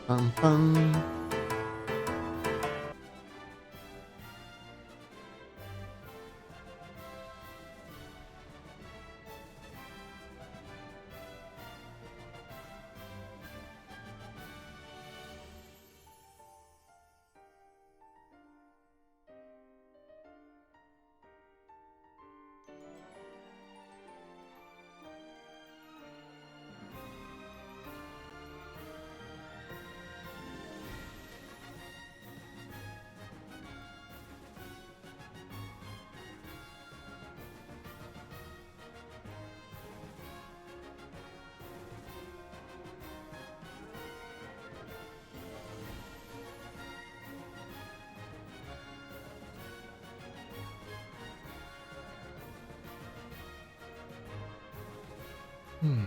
Bum, bum. Hmm.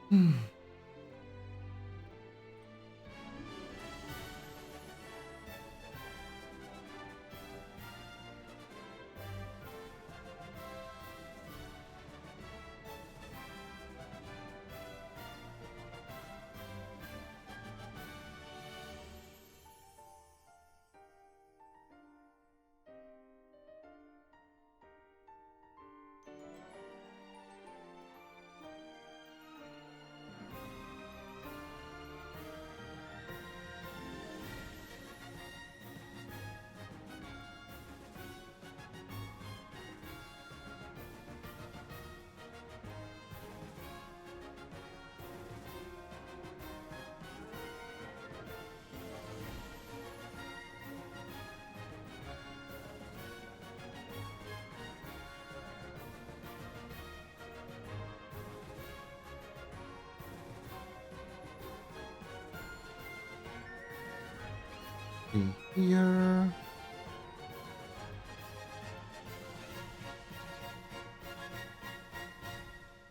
Hmm. In here.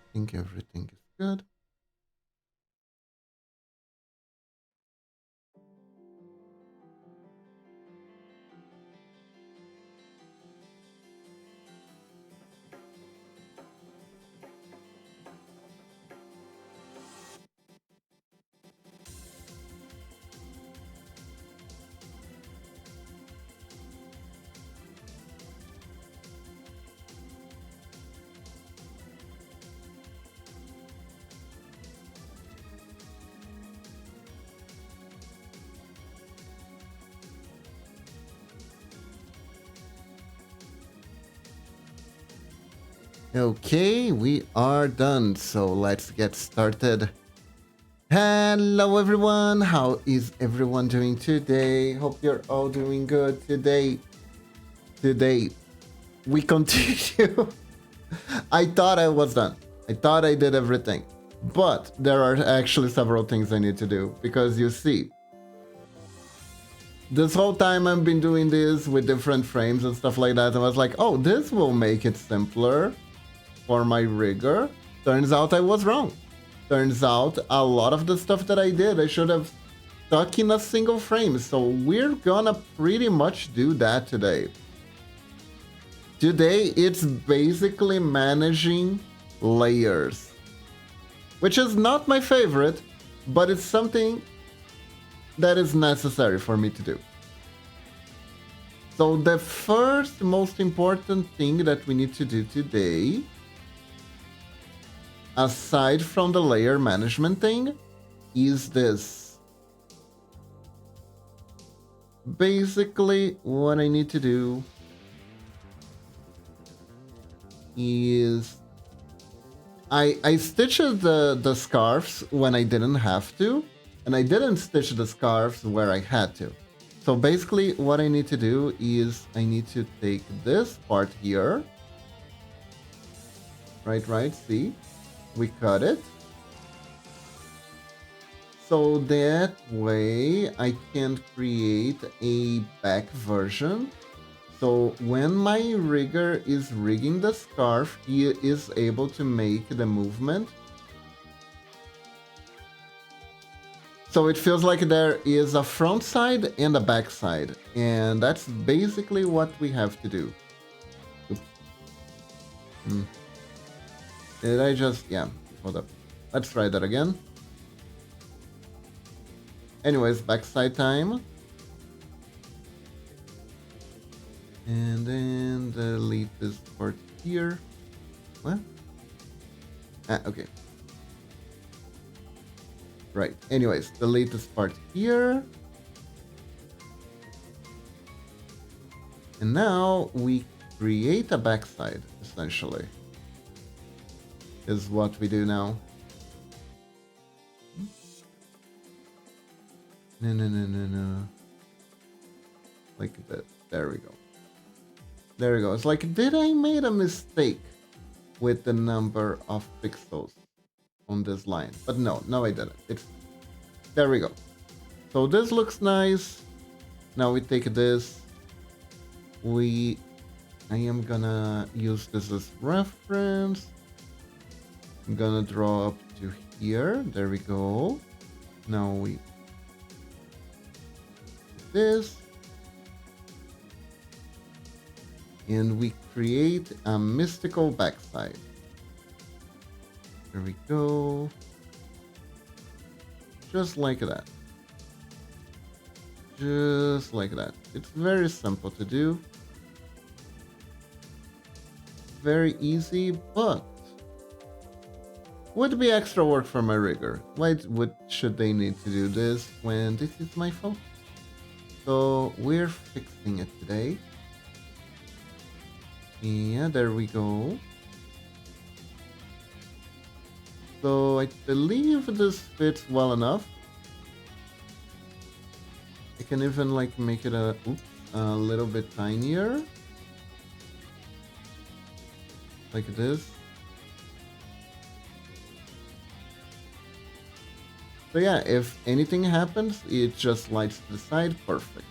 I think everything is good. Okay, we are done. So let's get started. Hello everyone, how is everyone doing today? Hope you're all doing good today. Today we continue. I thought I was done. I thought I did everything. But there are actually several things I need to do because you see, this whole time I've been doing this with different frames and stuff like that. I was like, oh, this will make it simpler for my rigger. Turns out I was wrong. Turns out a lot of the stuff that I did, I should have stuck in a single frame. So we're gonna pretty much do that today. Today, it's basically managing layers, which is not my favorite, but it's something that is necessary for me to do. So the first most important thing that we need to do today, aside from the layer management thing, is this. Basically, what I need to do is I stitched the scarves when I didn't have to, and I didn't stitch the scarves where I had to. So basically what I need to do is I need to take this part here. Right, see? We cut it. So that way I can create a back version. So when my rigger is rigging the scarf, he is able to make the movement. So it feels like there is a front side and a back side. And that's basically what we have to do. Oops. Did I just... Yeah, hold up. Let's try that again. Anyways, backside time. And then delete this part here. What? Ah, okay. Right. Anyways, delete this part here. And now we create a backside, essentially. Is what we do now. No. Like that. There we go. There we go. It's like, did I made a mistake with the number of pixels on this line? But no, I didn't. It's there we go. So this looks nice. Now we take this. I am gonna use this as reference. I'm gonna draw up to here. There we go. Now we this. And we create a mystical backside. There we go. Just like that. Just like that. It's very simple to do. Very easy, but would be extra work for my rigger. Why should they need to do this when this is my fault? So we're fixing it today. Yeah, there we go. So I believe this fits well enough. I can even like make it a little bit tinier. Like this. So yeah, if anything happens, it just slides to the side. Perfect.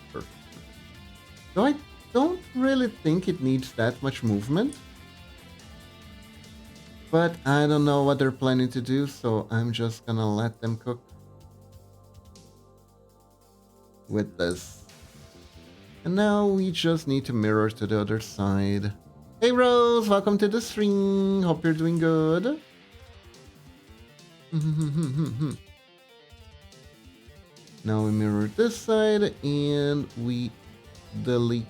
So I don't really think it needs that much movement. But I don't know what they're planning to do, so I'm just gonna let them cook with this. And now we just need to mirror to the other side. Hey Rose, welcome to the stream. Hope you're doing good. Now we mirror this side and we delete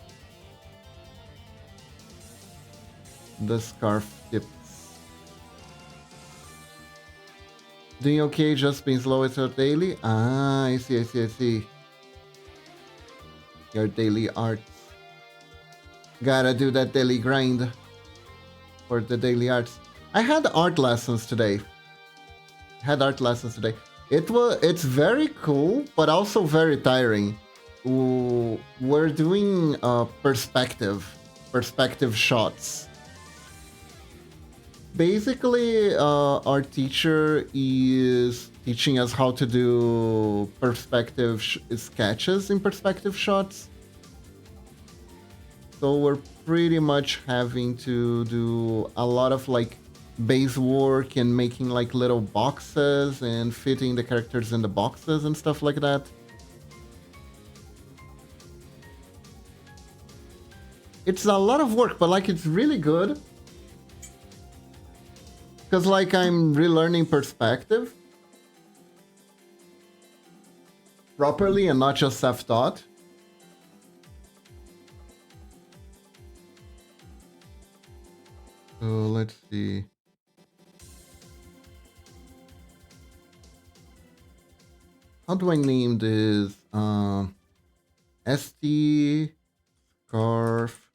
the scarf tips. Doing okay, just being slow with your daily? Ah, I see. Your daily arts. Gotta do that daily grind for the daily arts. I had art lessons today. It's very cool, but also very tiring. Ooh, we're doing perspective shots. Basically, our teacher is teaching us how to do perspective sketches in perspective shots. So we're pretty much having to do a lot of like base work and making like little boxes and fitting the characters in the boxes and stuff like that. It's a lot of work, but like it's really good. Because like I'm relearning perspective properly and not just self-taught. So let's see. How do I name this? ST Scarf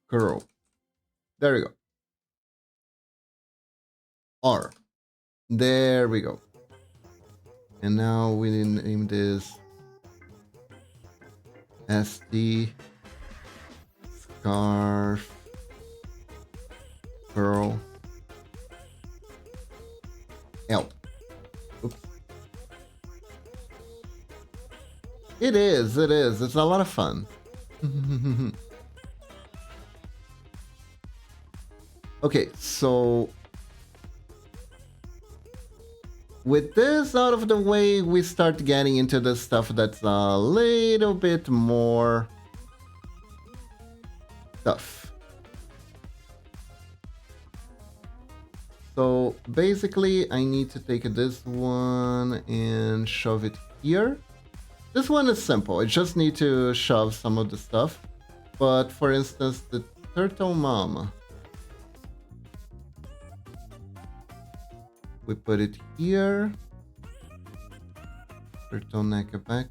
Curl. There we go. R. There we go. And now we name this ST Scarf Curl L. Oops. It is, it is. It's a lot of fun. Okay, so with this out of the way, we start getting into the stuff that's a little bit more tough. So basically, I need to take this one and shove it here. This one is simple. I just need to shove some of the stuff. But for instance, the turtle mom, we put it here. Turtle neck back.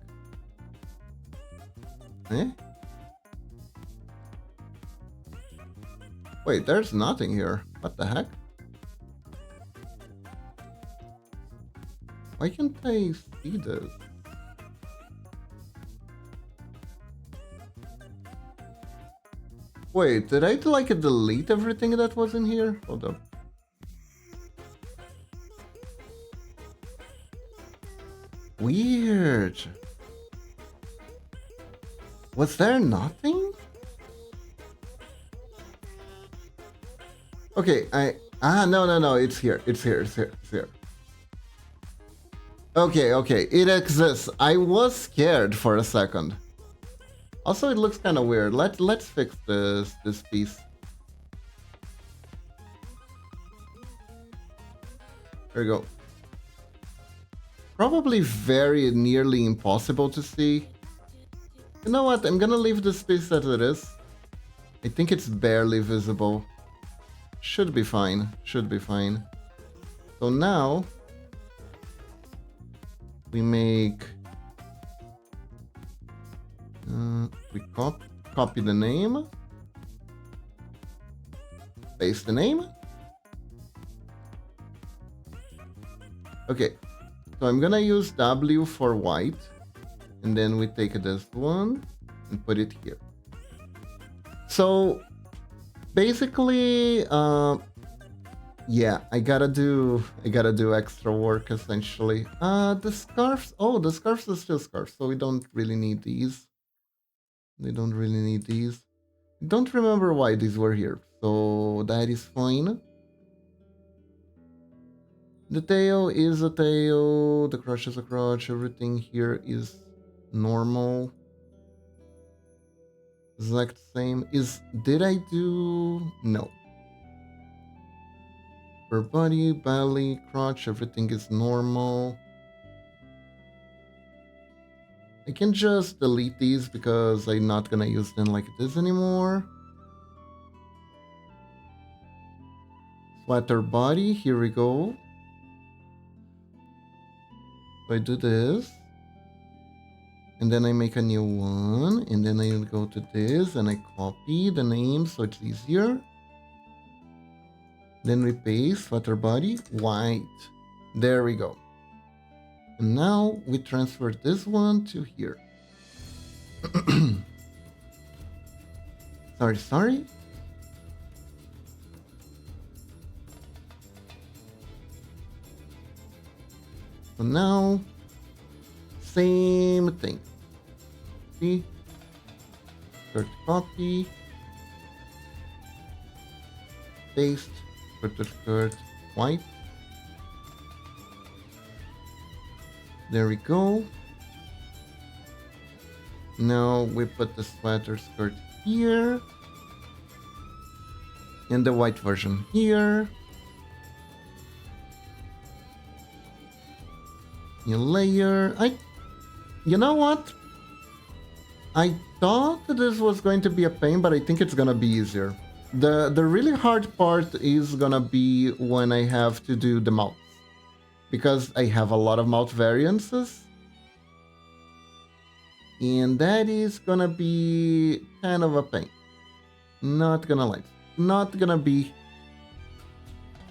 Eh? Wait, there's nothing here. What the heck? Why can't I see this? Wait, did I like delete everything that was in here? Hold up. Weird. Was there nothing? Okay, no, it's here. It's here. Okay, it exists. I was scared for a second. Also, it looks kind of weird. Let's fix this piece. There we go. Probably very nearly impossible to see. You know what? I'm gonna leave this piece as it is. I think it's barely visible. Should be fine. Should be fine. So now we make we copy the name, paste the name. Okay, so I'm gonna use W for white, and then we take this one and put it here. So basically, yeah, I gotta do extra work essentially. The scarves. Oh, the scarves are still scarves, so we don't really need these. They don't really need these. Don't remember why these were here, so that is fine. The tail is a tail, the crotch is a crotch, everything here is normal. Exact same. Did I do? No. For body, belly, crotch, everything is normal. I can just delete these because I'm not gonna use them like this anymore. Flatter body, here we go. So I do this. And then I make a new one. And then I go to this and I copy the name so it's easier. Then we paste flatter body, white. There we go. And now we transfer this one to here. Sorry. So now, same thing. See? Start copy. Paste. Skirt, white. There we go. Now we put the sweater skirt here. And the white version here. New layer. You know what? I thought this was going to be a pain, but I think it's gonna be easier. The really hard part is gonna be when I have to do the mouths, because I have a lot of mouth variances, and that is gonna be kind of a pain. Not gonna lie. Not gonna be.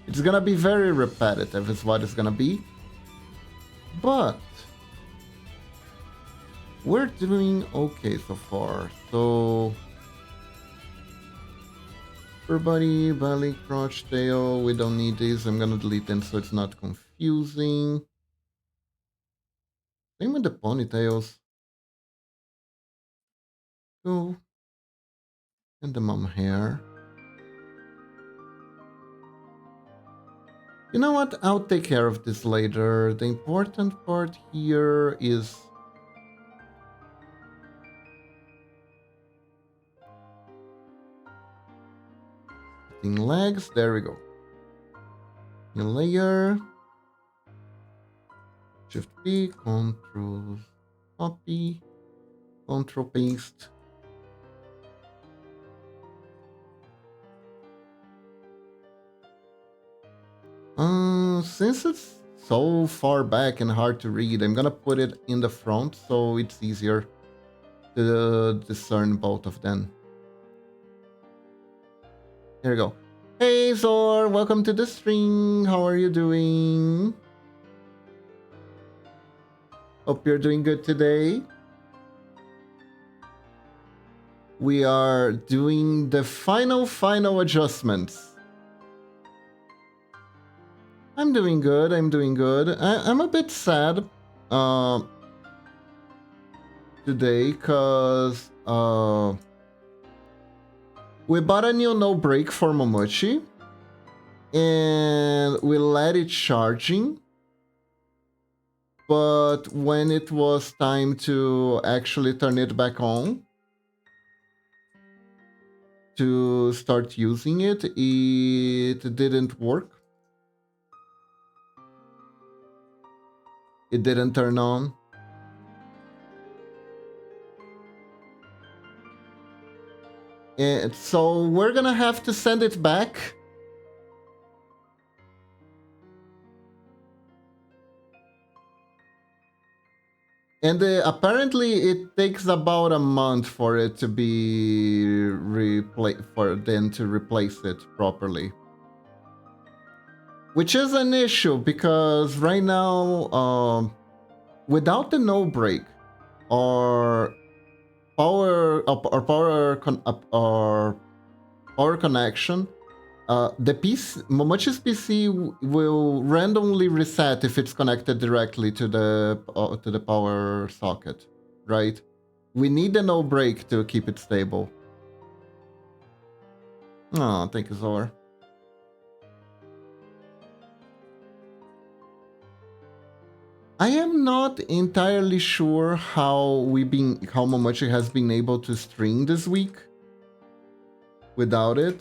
It's gonna be very repetitive is what it's gonna be. But we're doing okay so far. So upper body, belly, crotch, tail. We don't need these. I'm gonna delete them so it's not confusing. Same with the ponytails. Cool. And the mom hair. You know what? I'll take care of this later. The important part here is fitting legs. There we go. New layer. Shift P, Control copy, Control paste. Since it's so far back and hard to read, I'm gonna put it in the front so it's easier to discern both of them. There we go. Hey Zor, welcome to the stream. How are you doing? Hope you're doing good today. We are doing the final adjustments. I'm doing good. I'm doing good. I'm a bit sad today because we bought a new no break for Momochi and we let it charging. But when it was time to actually turn it back on to start using it, it didn't work. It didn't turn on. And so we're gonna have to send it back. And apparently it takes about a month for it to be for them to replace it properly. Which is an issue because right now, without the no break or power connection, the PC, Momochi's PC will randomly reset if it's connected directly to the power socket, right? We need a no break to keep it stable. Oh, thank you, Zor. I am not entirely sure how Momochi has been able to stream this week without it.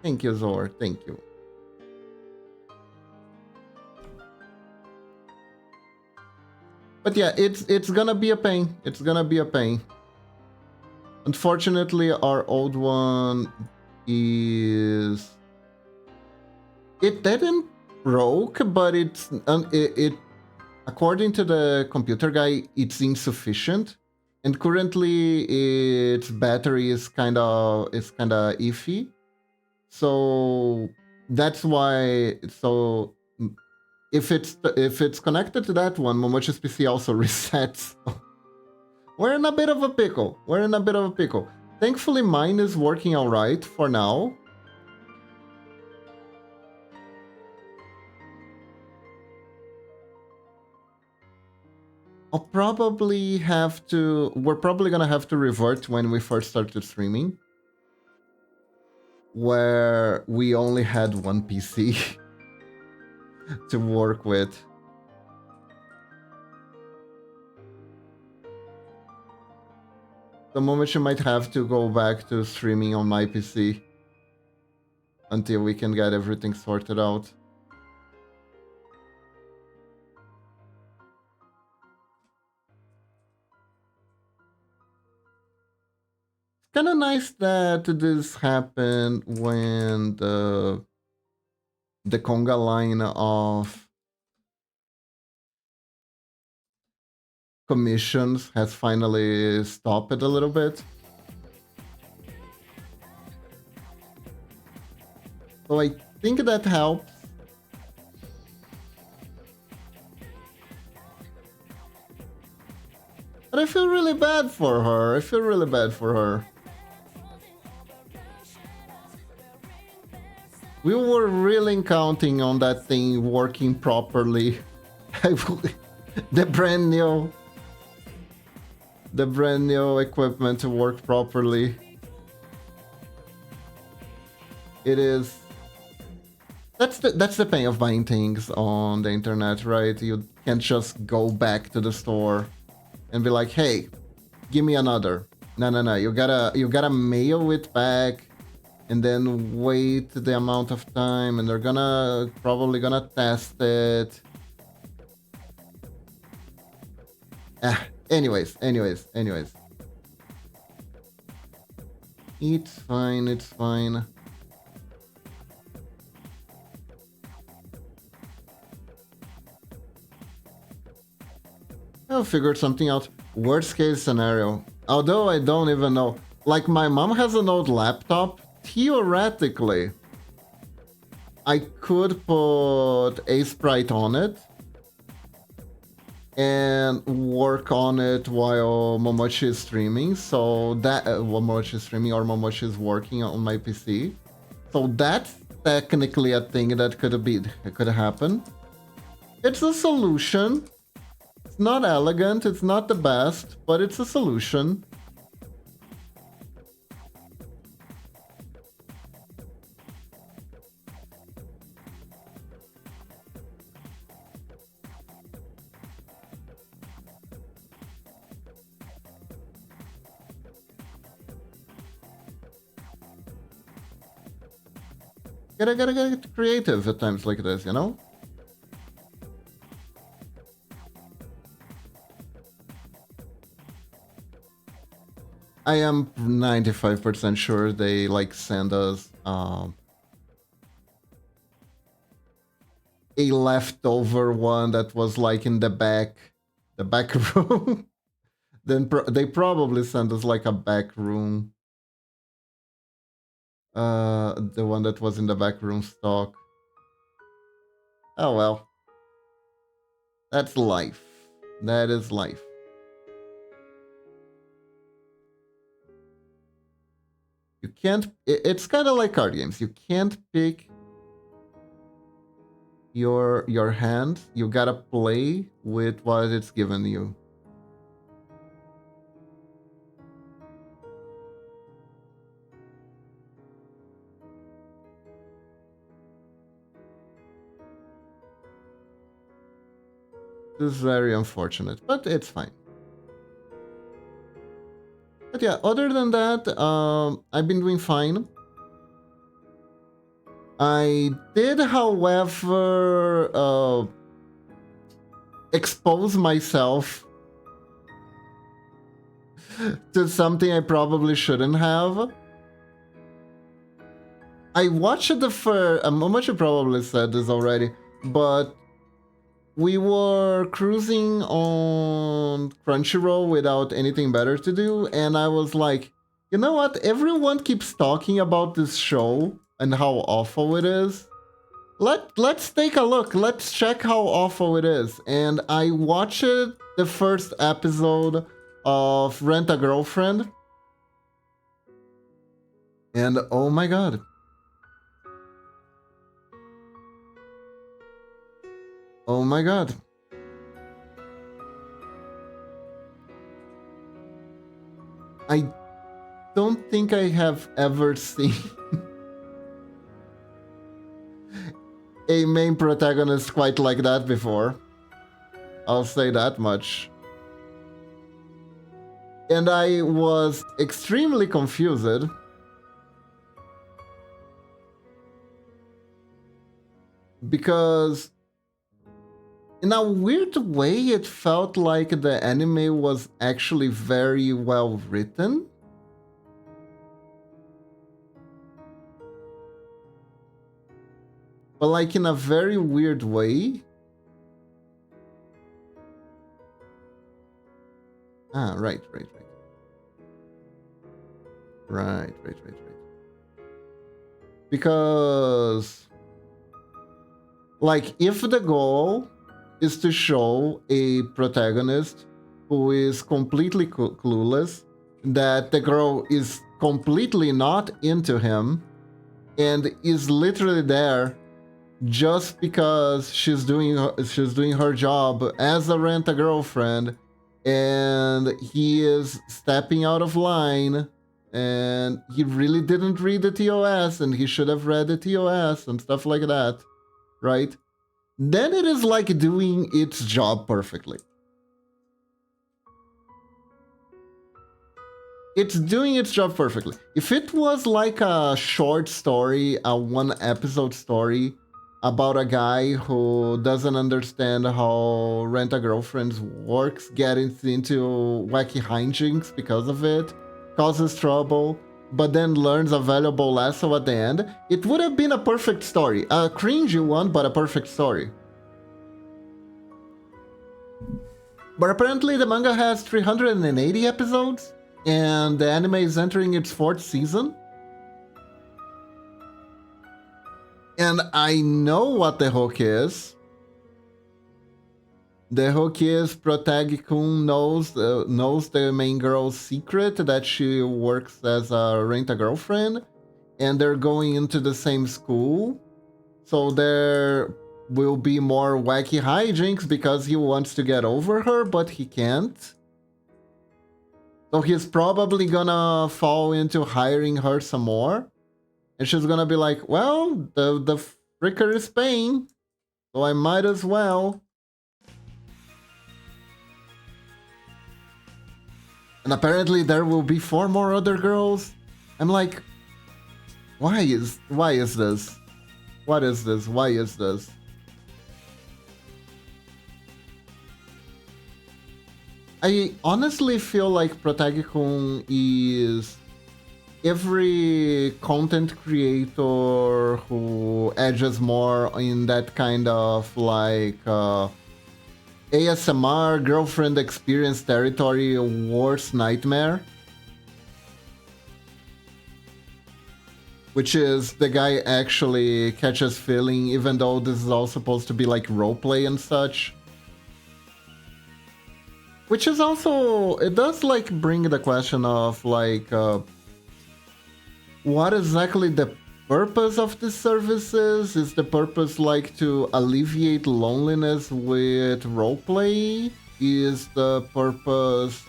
Thank you, Zor. Thank you. But yeah, it's gonna be a pain. It's gonna be a pain. Unfortunately, our old one is... It didn't broke, but it according to the computer guy, it's insufficient. And currently, its battery is kind of iffy. So that's why. So if it's connected to that one, Momochi's PC also resets. We're in a bit of a pickle. Thankfully, mine is working all right for now. We're probably gonna have to revert when we first started streaming, where we only had one PC to work with. The moment you might have to go back to streaming on my PC until we can get everything sorted out. It's kind of nice that this happened when the conga line of commissions has finally stopped a little bit. So I think that helps. But I feel really bad for her. We were really counting on that thing working properly. the brand new the brand new equipment to work properly. It is that's the pain of buying things on the internet, right? You can't just go back to the store and be like, hey, give me another. No. You gotta mail it back and then wait the amount of time, and they're probably gonna test it. Anyways. It's fine. I'll figure something out. Worst case scenario. Although I don't even know. Like, my mom has an old laptop. Theoretically, I could put a sprite on it and work on it while Momochi is streaming. So that Momochi is streaming or Momochi is working on my PC. So that's technically a thing that could happen. It's a solution. It's not elegant, it's not the best, but it's a solution. Gotta get creative at times like this, you know? I am 95% sure they like send us a leftover one that was like in the back room. Then they probably sent us like a back room. The one that was in the back room stock. Oh well. That's life. That is life. You can't... It's kind of like card games. You can't pick your hand. You gotta play with what it's given you. This is very unfortunate, but it's fine. But yeah, other than that, I've been doing fine. I did, however, expose myself to something I probably shouldn't have. I watched the first... Momochi probably said this already, but we were cruising on Crunchyroll without anything better to do, and I was like, you know what? Everyone keeps talking about this show and how awful it is. Let's take a look. Let's check how awful it is. And I watched the first episode of Rent a Girlfriend, and oh my god. Oh my god. I don't think I have ever seen a main protagonist quite like that before. I'll say that much. And I was extremely confused. Because in a weird way, it felt like the anime was actually very well written. But like in a very weird way. Ah, right. Right. Because, like, if the goal is to show a protagonist who is completely clueless, that the girl is completely not into him, and is literally there just because she's doing her job as a rent-a-girlfriend, and he is stepping out of line, and he really didn't read the TOS, and he should have read the TOS and stuff like that, right? Then it is like doing its job perfectly. It's doing its job perfectly. If it was like a short story, a one-episode story about a guy who doesn't understand how Rent-A-Girlfriends works, gets into wacky hijinks because of it, causes trouble, but then learns a valuable lesson at the end, it would have been a perfect story. A cringy one, but a perfect story. But apparently the manga has 380 episodes, and the anime is entering its 4th season. And I know what the hook is. The hook is Protag-kun knows the main girl's secret, that she works as a rent-a-girlfriend, and they're going into the same school. So there will be more wacky hijinks because he wants to get over her, but he can't. So he's probably gonna fall into hiring her some more. And she's gonna be like, well, the fricker is paying, so I might as well. And apparently there will be 4 more other girls. I'm like, why is this? What is this? Why is this? I honestly feel like Protag-kun is every content creator who edges more in that kind of like ASMR girlfriend experience territory, worst nightmare. Which is the guy actually catches feeling, even though this is all supposed to be like roleplay and such. Which is also, it does like bring the question of like, what exactly the purpose of this service is? Is the purpose like to alleviate loneliness with roleplay? Is the purpose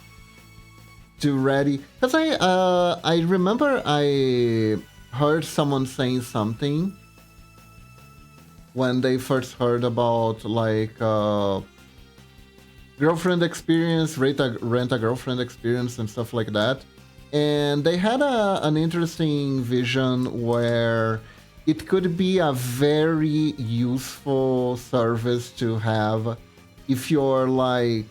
to ready? Because I remember I heard someone saying something when they first heard about like girlfriend experience, rent-a-girlfriend experience and stuff like that. And they had an interesting vision where it could be a very useful service to have if you're like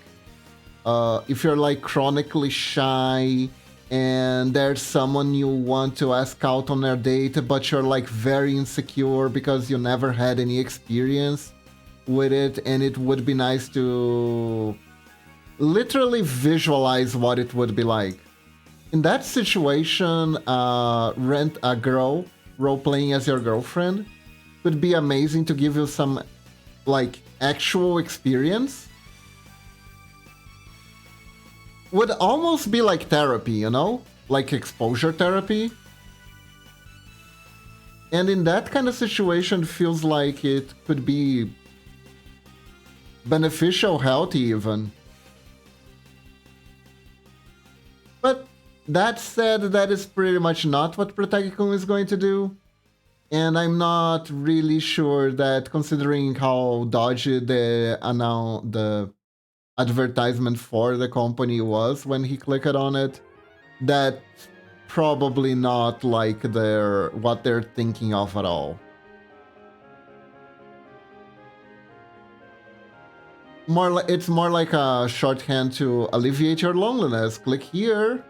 chronically shy and there's someone you want to ask out on a date, but you're like very insecure because you never had any experience with it, and it would be nice to literally visualize what it would be like. In that situation, rent a girl role-playing as your girlfriend could be amazing to give you some like actual experience. Would almost be like therapy, you know? Like exposure therapy. And in that kind of situation, feels like it could be beneficial, healthy even. But that said, that is pretty much not what Protag-kun is going to do. And I'm not really sure that, considering how dodgy the advertisement for the company was when he clicked on it, that probably not like what they're thinking of at all. It's more like a shorthand to alleviate your loneliness. Click here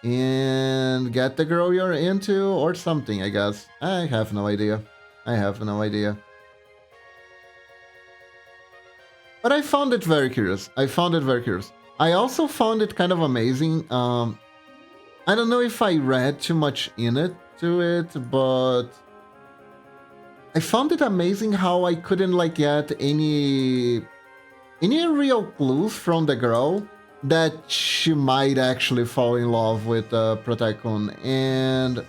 and get the girl you're into or something, I guess. I have no idea. But I found it very curious. I also found it kind of amazing. I don't know if I read too much to it, but I found it amazing how I couldn't like get any real clues from the girl that she might actually fall in love with Protect-kun. And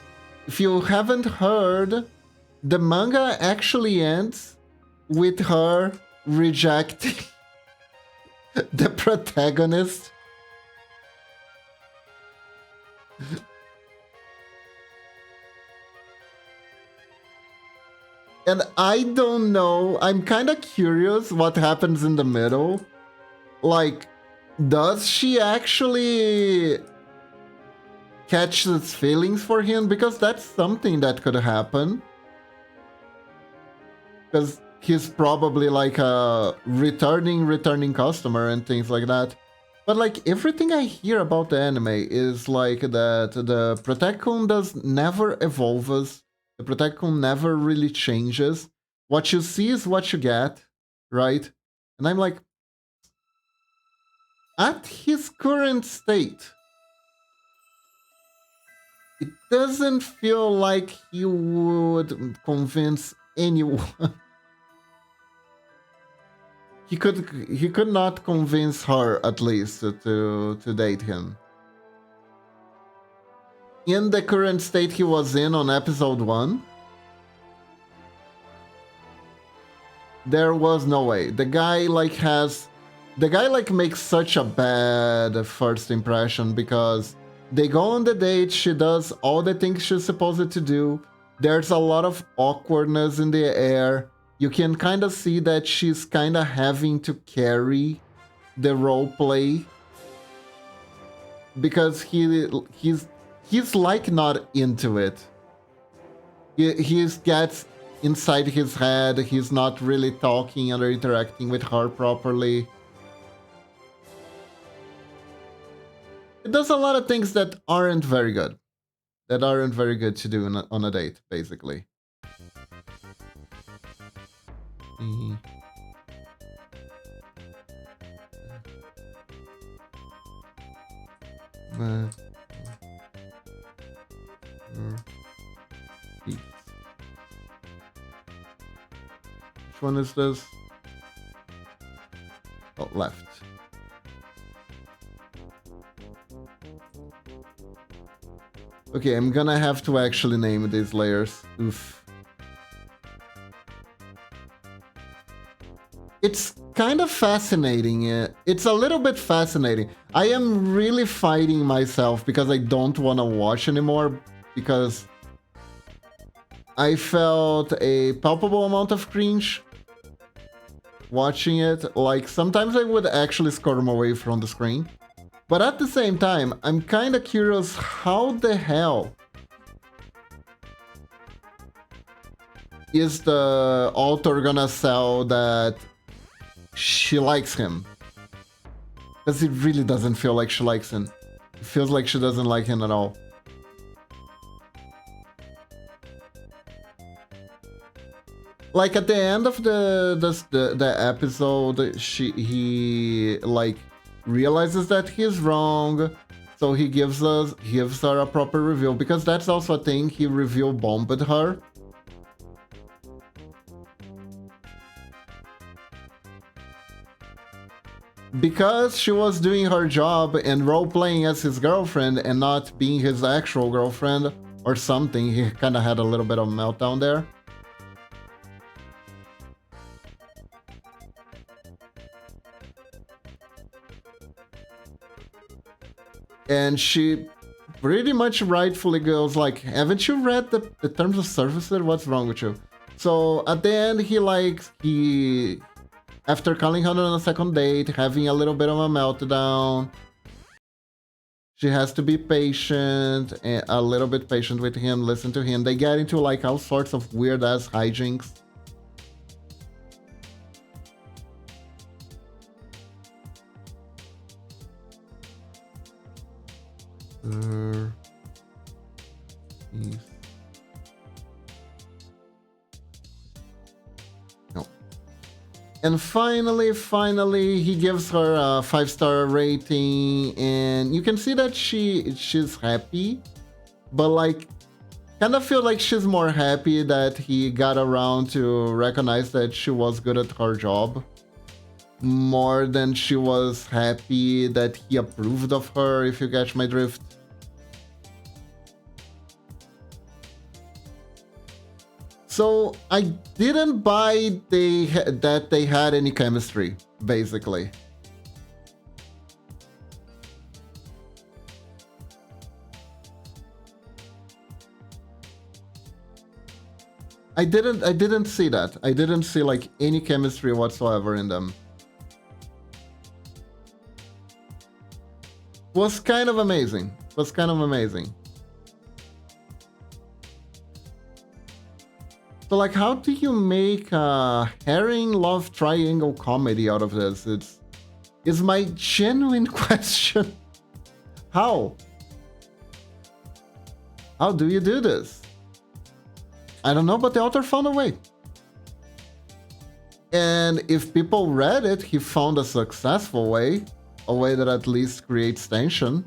if you haven't heard, the manga actually ends with her rejecting the protagonist. And I don't know, I'm kind of curious what happens in the middle. Like, does she actually catch his feelings for him? Because that's something that could happen. Because he's probably like a returning customer and things like that. But like everything I hear about the anime is like that the Protect-kun never evolves. The Protect-kun never really changes. What you see is what you get, right? And I'm like, at his current state, it doesn't feel like he would convince anyone. He could not convince her, at least, to date him. In the current state he was in on episode 1, there was no way. The guy makes such a bad first impression because they go on the date, she does all the things she's supposed to do. There's a lot of awkwardness in the air. You can kind of see that she's kind of having to carry the role play because he's like not into it. He gets inside his head. He's not really talking or interacting with her properly. It does a lot of things that aren't very good. That aren't very good to do on a date, basically. Which one is this? Oh, left. Okay, I'm gonna have to actually name these layers. Oof. It's kind of fascinating. It's a little bit fascinating. I am really fighting myself because I don't want to watch anymore because I felt a palpable amount of cringe watching it. Like, sometimes I would actually squirm away from the screen. But at the same time, I'm kind of curious how the hell is the author gonna sell that she likes him? Because it really doesn't feel like she likes him. It feels like she doesn't like him at all. Like at the end of the episode, he like realizes that he's wrong, so he gives her a proper review, because that's also a thing. He review bombed her. Because she was doing her job and role-playing as his girlfriend and not being his actual girlfriend or something, he kind of had a little bit of a meltdown there. And she pretty much rightfully goes like, haven't you read the terms of service? What's wrong with you? So at the end, he after calling her on a second date, having a little bit of a meltdown, she has to be patient, and a little bit patient with him, listen to him. They get into like all sorts of weird ass hijinks. No. And finally, he gives her a 5-star rating, and you can see that she's happy, but like, kind of feel like she's more happy that he got around to recognize that she was good at her job. more than she was happy that he approved of her, if you catch my drift. So I didn't buy that they had any chemistry, basically. I didn't see that. I didn't see like any chemistry whatsoever in them. Was kind of amazing. Was kind of amazing. So like, how do you make a herring love triangle comedy out of this? It's my genuine question. How? How do you do this? I don't know, but the author found a way. And if people read it, he found a successful way. A way that at least creates tension.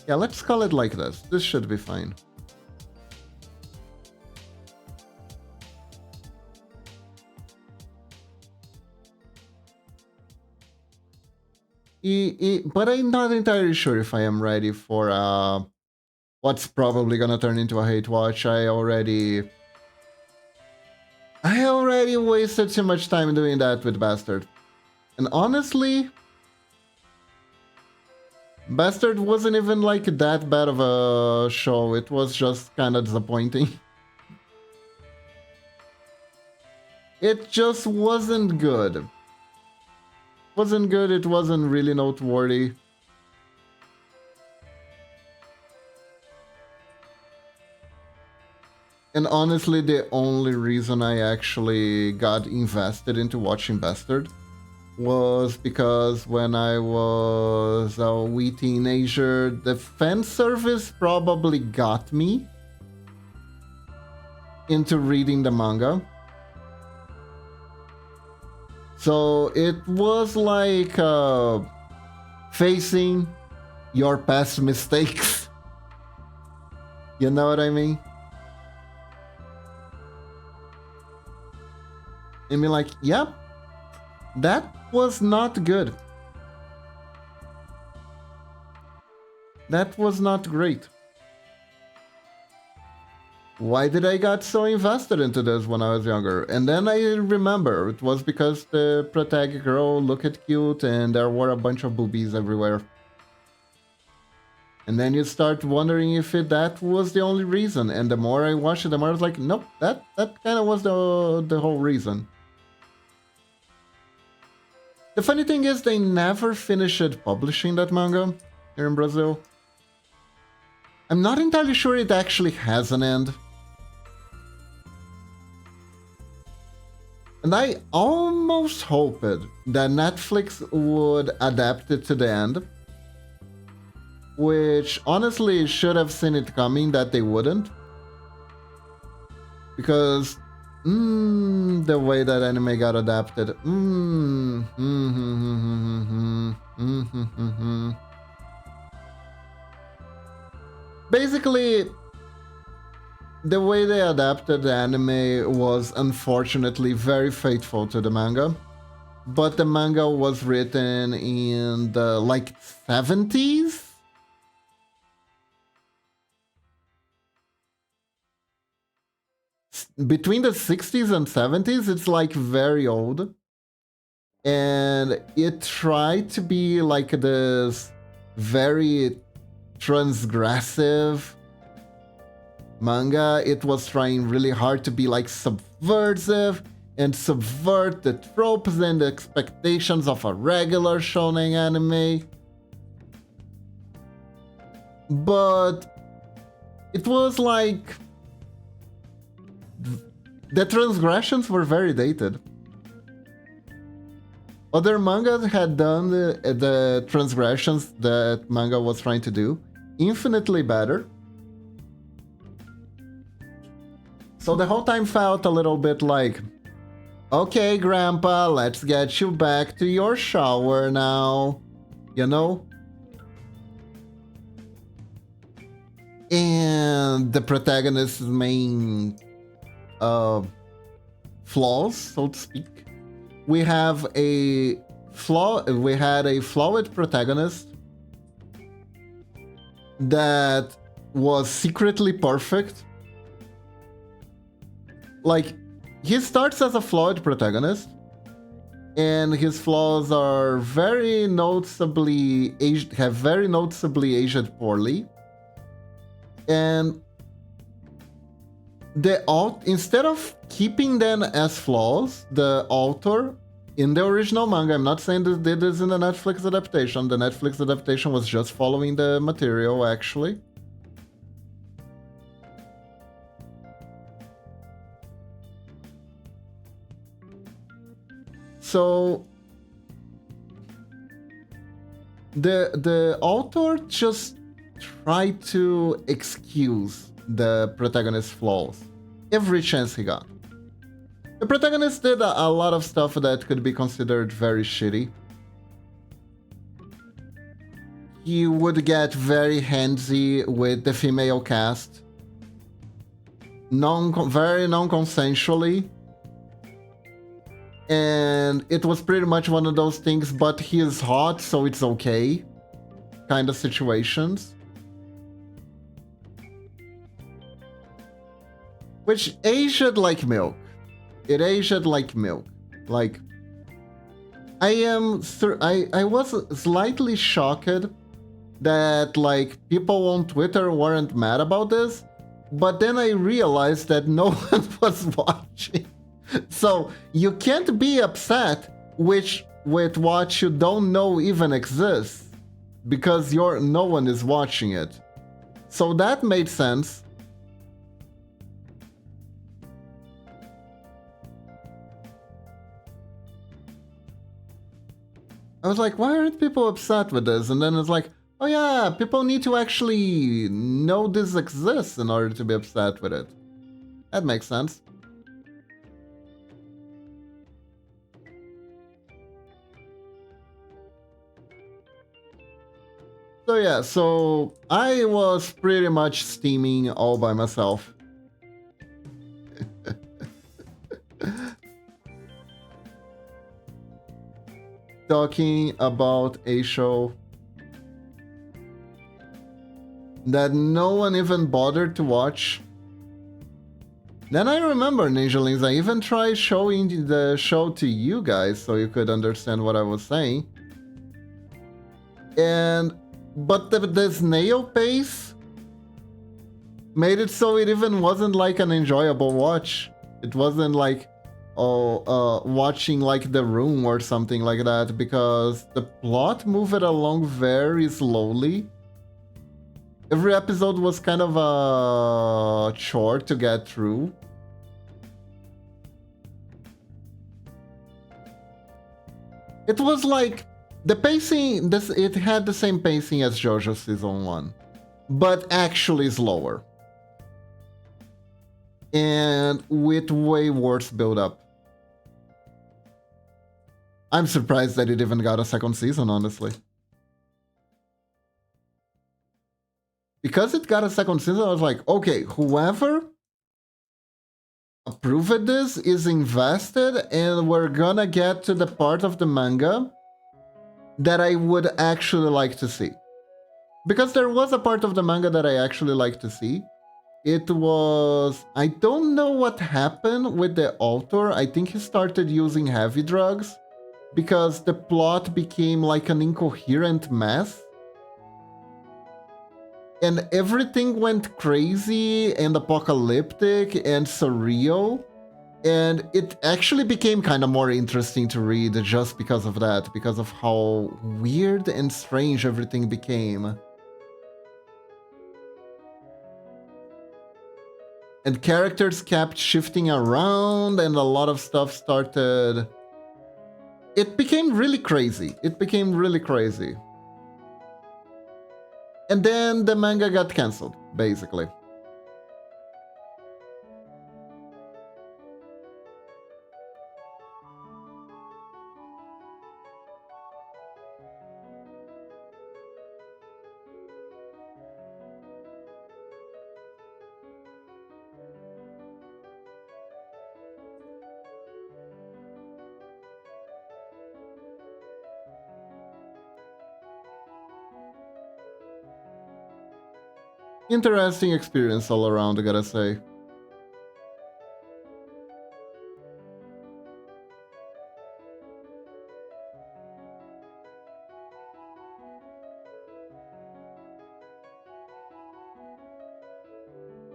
Yeah, let's call it like this. This should be fine. But I'm not entirely sure if I am ready for what's probably gonna turn into a hate watch. I already wasted too much time doing that with Bastard. And honestly, Bastard wasn't even like that bad of a show. It was just kind of disappointing. It just wasn't good. It wasn't really noteworthy. And honestly, the only reason I actually got invested into watching Bastard was because when I was a wee teenager, the fan service probably got me into reading the manga. So it was like facing your past mistakes. You know what I mean? I mean, like, yep, that was not good. That was not great. Why did I got so invested into this when I was younger? And then I remember it was because the protagonist girl looked cute and there were a bunch of boobies everywhere. And then you start wondering if that was the only reason. And the more I watched it, the more I was like, nope, that kind of was the whole reason. The funny thing is they never finished publishing that manga here in Brazil. I'm not entirely sure it actually has an end. And I almost hoped that Netflix would adapt it to the end. Which honestly should have seen it coming that they wouldn't. Because the way that anime got adapted. Basically, the way they adapted the anime was unfortunately very faithful to the manga. But the manga was written in the like 70s? Between the 60s and 70s, it's like very old. And it tried to be like this very transgressive manga. It was trying really hard to be like subversive and subvert the tropes and the expectations of a regular shonen anime. But it was like the transgressions were very dated. Other mangas had done the transgressions that manga was trying to do infinitely better. So the whole time felt a little bit like, okay, Grandpa, let's get you back to your shower now. You know? and the protagonist's main uh, flaws, so to speak. We have a we had a flawed protagonist that was secretly perfect. Like, he starts as a flawed protagonist, and his flaws are very noticeably aged, have very noticeably aged poorly. And instead of keeping them as flaws, the author in the original manga, I'm not saying that did this in the Netflix adaptation. The Netflix adaptation was just following the material, actually. So the author just tried to excuse the protagonist's flaws every chance he got. The protagonist did a lot of stuff that could be considered very shitty. He would get very handsy with the female cast, very non-consensually. And it was pretty much one of those things, but he is hot, so it's okay kind of situations. Which aged like milk. It aged like milk. Like, I was slightly shocked that, like, people on Twitter weren't mad about this, but then I realized that no one was watching. So you can't be upset with what you don't know even exists, because no one is watching it. So that made sense. I was like, why aren't people upset with this? And then it's like, oh yeah, people need to actually know this exists in order to be upset with it. That makes sense. So yeah, so I was pretty much steaming all by myself. Talking about a show that no one even bothered to watch. Then I remember, Ninjalings, I even tried showing the show to you guys so you could understand what I was saying. But the snail pace made it so it even wasn't like an enjoyable watch. It wasn't like watching like The Room or something like that, because the plot moved along very slowly. Every episode was kind of a chore to get through. It was like the pacing, it had the same pacing as JoJo Season 1, but actually slower. And with way worse build-up. I'm surprised that it even got a second season, honestly. Because it got a second season, I was like, okay, whoever approved this is invested, and we're gonna get to the part of the manga that I would actually like to see. Because there was a part of the manga that I actually like to see. It was... I don't know what happened with the author. I think he started using heavy drugs, because the plot became like an incoherent mess. And everything went crazy and apocalyptic and surreal. And it actually became kind of more interesting to read just because of that, because of how weird and strange everything became. And characters kept shifting around, and a lot of stuff started... It became really crazy. It became really crazy. And then the manga got cancelled, basically. Interesting experience all around, I gotta say.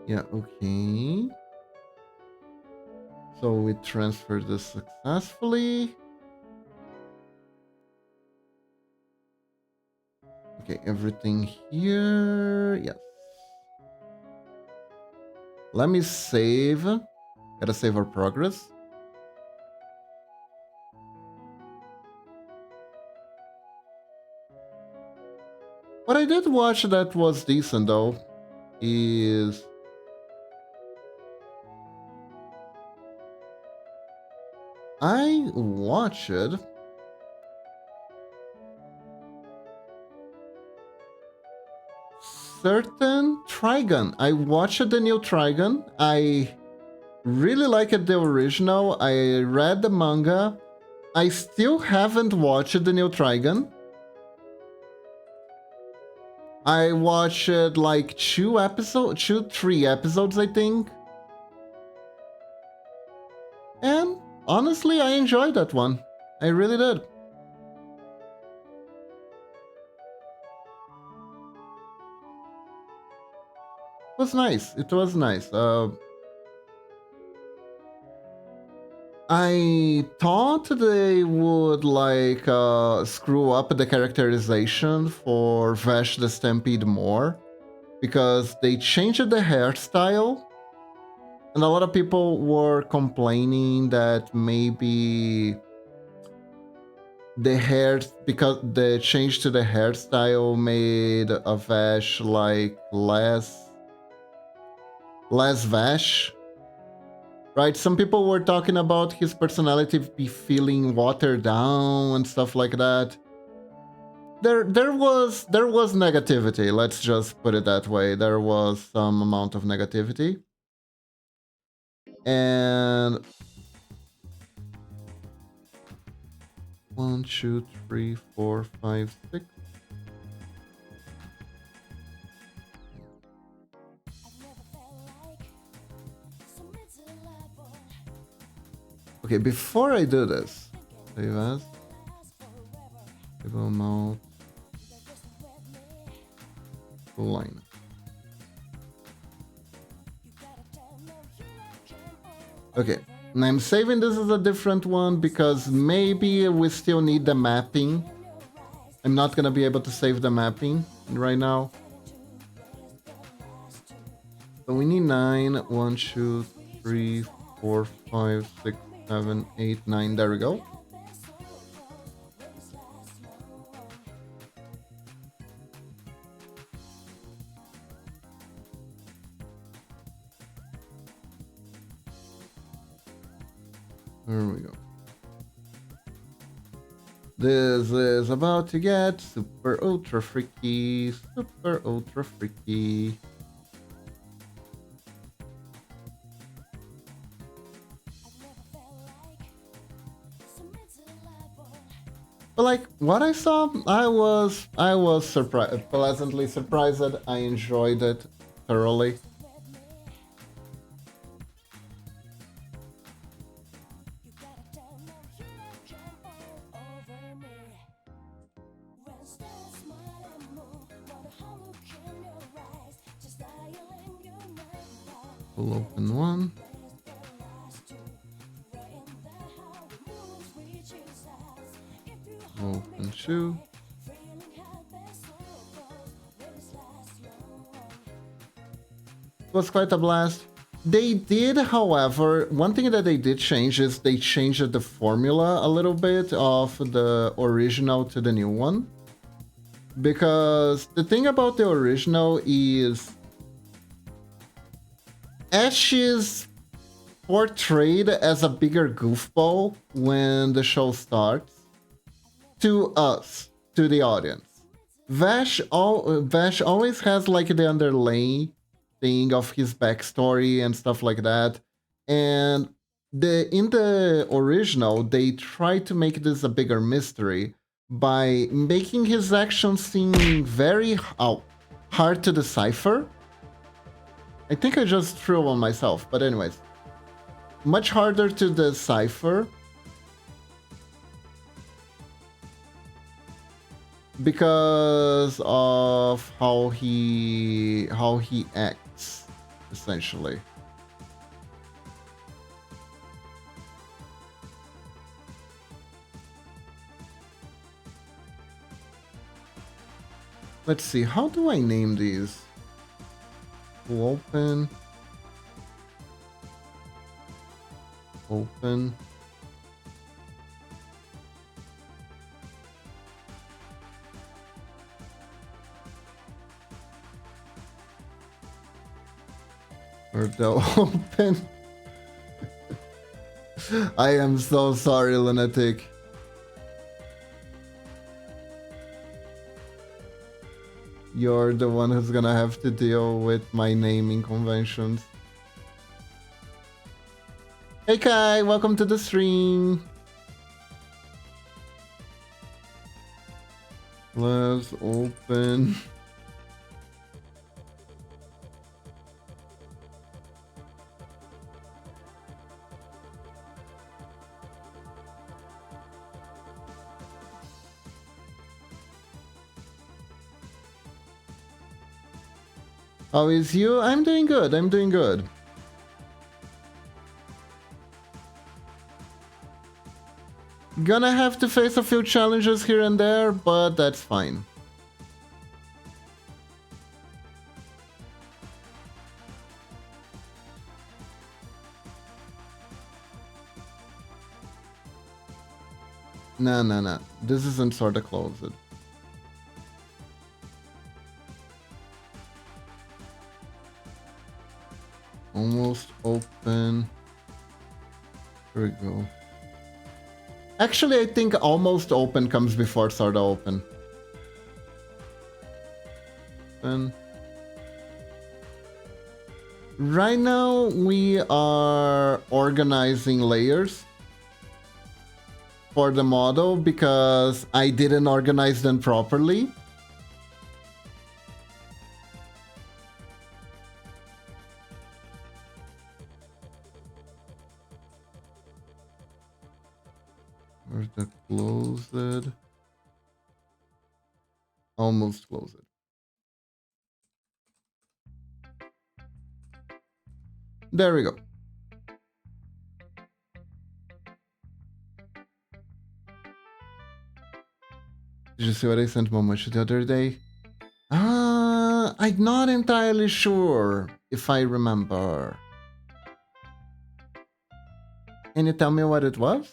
Yeah, okay. So we transferred this successfully. Okay, everything here. Yes. Let me save. Gotta save our progress. What I did watch that was decent though is I watched certain Trigun. I watched the new Trigun. I really liked the original. I read the manga. I still haven't watched the new Trigun. I watched like 3 episodes, I think. And honestly, I enjoyed that one. I really did. It was nice. It was nice. I thought they would like screw up the characterization for Vash the Stampede more because they changed the hairstyle, and a lot of people were complaining that maybe the hair, because the change to the hairstyle made a Vash like less Vash. Right, some people were talking about his personality be feeling watered down and stuff like that. There was negativity, let's just put it that way. There was some amount of negativity. And 1, 2, 3, 4, 5, 6. Okay, before I do this, save as table mount line. Okay, and I'm saving this as a different one because maybe we still need the mapping. I'm not gonna be able to save the mapping right now. So we need 9. 1, 2, 3, 4, 5, 6, 7, 8, 9. There we go. There we go. This is about to get super ultra freaky, super ultra freaky. But like what I saw, I was surprised, pleasantly surprised. I enjoyed it thoroughly. We'll open one. Open 2. It was quite a blast. They did, however, one thing that they did change is they changed the formula a little bit of the original to the new one. Because the thing about the original is Ash is portrayed as a bigger goofball when the show starts. To us, to the audience. Vash always has like the underlying thing of his backstory and stuff like that. And in the original, they try to make this a bigger mystery by making his actions seem very hard to decipher. I think I just threw on myself, but anyways. Much harder to decipher because of how he acts, essentially. Let's see, how do I name these? Open. Open. Or the open. I am so sorry, Lunatic. You're the one who's gonna have to deal with my naming conventions. Hey Kai, welcome to the stream. Let's open. How is you? I'm doing good. I'm doing good. Gonna have to face a few challenges here and there, but that's fine. Nah. This isn't sorta closed. Almost open. Here we go. Actually, I think almost open comes before sorta open. And right now we are organizing layers for the model because I didn't organize them properly. Where's the closed? Almost closed. There we go. Did you see what I sent Momoshi the other day? I'm not entirely sure if I remember. Can you tell me what it was?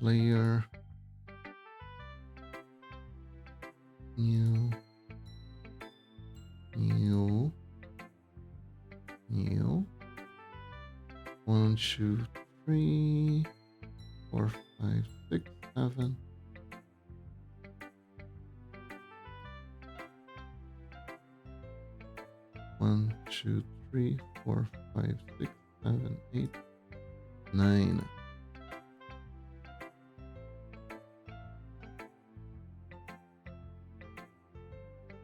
Layer. New. 1, 2, 3, 4, 5, 6, 7. One, 2, 3, 4, 5, 6, 7, 8, 9.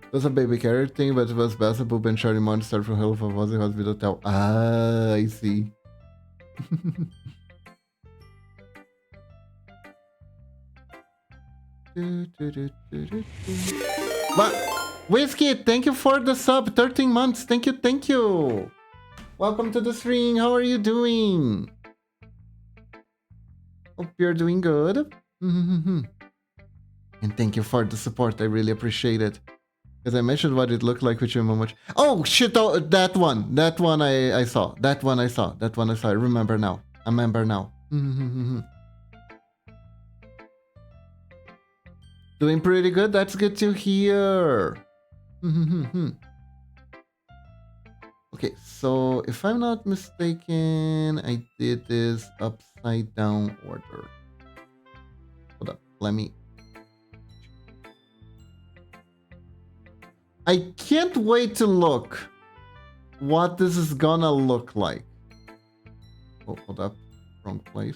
It was a baby carrot thing, but it was best Boop and Charlie Monster from Hell of a Fuzzy Hospital Hotel. Ah, I see. But Whiskey, thank you for the sub. 13 months. Thank you. Welcome to the stream. How are you doing? Hope you're doing good. And thank you for the support. I really appreciate it. Because I mentioned what it looked like with you, Momochi. Oh shit! Oh, that one I saw. That one I saw. I remember now. Doing pretty good. That's good to hear. Okay, so if I'm not mistaken, I did this upside down order. Hold up, let me. I can't wait to look what this is gonna look like. Oh, hold up, wrong place.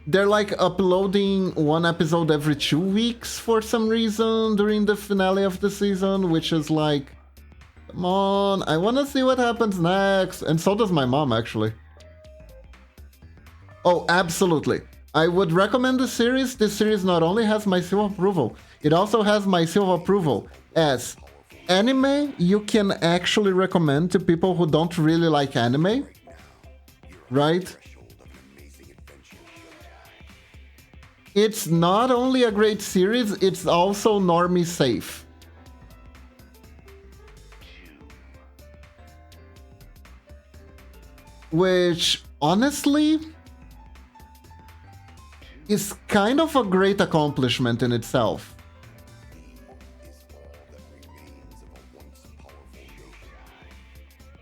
they're like uploading one episode every 2 weeks for some reason during the finale of the season, which is like, come on, I want to see what happens next. And so does my mom, actually. Oh, absolutely. I would recommend the series. This series not only has my seal of approval, it also has my seal of approval as anime you can actually recommend to people who don't really like anime, right? It's not only a great series, it's also normie safe. Which, honestly, is kind of a great accomplishment in itself.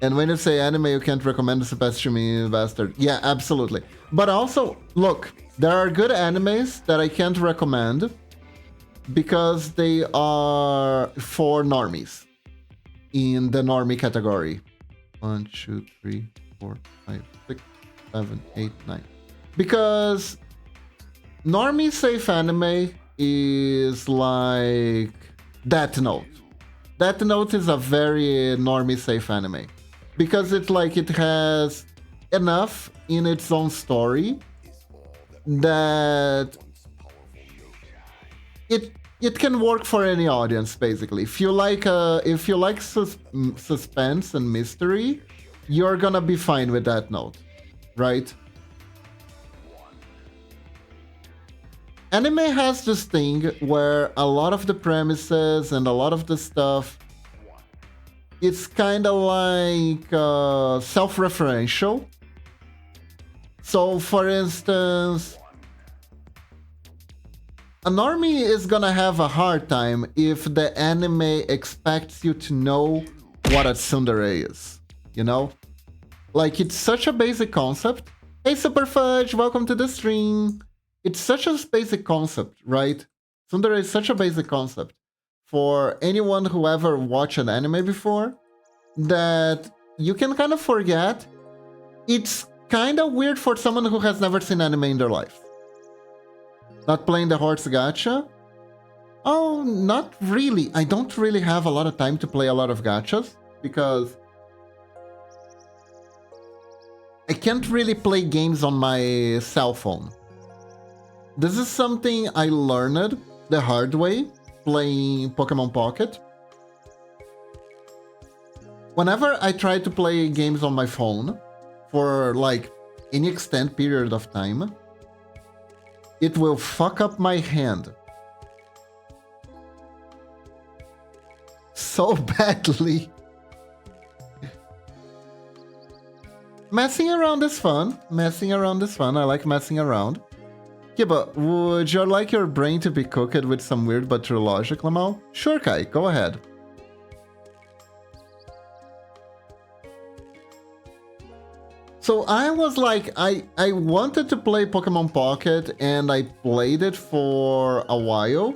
And when you say anime you can't recommend, it's the best to me, bastard. Yeah, absolutely. But also, look, there are good animes that I can't recommend because they are for normies in the normie category. 1, 2, 3, 4, 5, 6, 7, 8, 9. Because normie safe anime is like Death Note. Death Note is a very normie safe anime because it's like it has enough in its own story that it can work for any audience basically. If you like suspense and mystery, you're gonna be fine with Death Note, right? Anime has this thing where a lot of the premises and a lot of the stuff, it's kind of like self-referential. So, for instance, a normie is gonna have a hard time if the anime expects you to know what a tsundere is, you know? Like, it's such a basic concept. Hey, Super Fudge, welcome to the stream. It's such a basic concept, right? Tsundere is such a basic concept for anyone who ever watched an anime before that you can kind of forget. It's kind of weird for someone who has never seen anime in their life. Not playing the horse gacha? Oh, not really. I don't really have a lot of time to play a lot of gachas because I can't really play games on my cell phone. This is something I learned the hard way playing Pokemon Pocket. Whenever I try to play games on my phone for like any extended period of time, it will fuck up my hand so badly. Messing around is fun. Messing around is fun. I like messing around. Yeah, but would you like your brain to be cooked with some weird but true logic, Lamal? Sure, Kai, go ahead. So I was like, I wanted to play Pokemon Pocket and I played it for a while.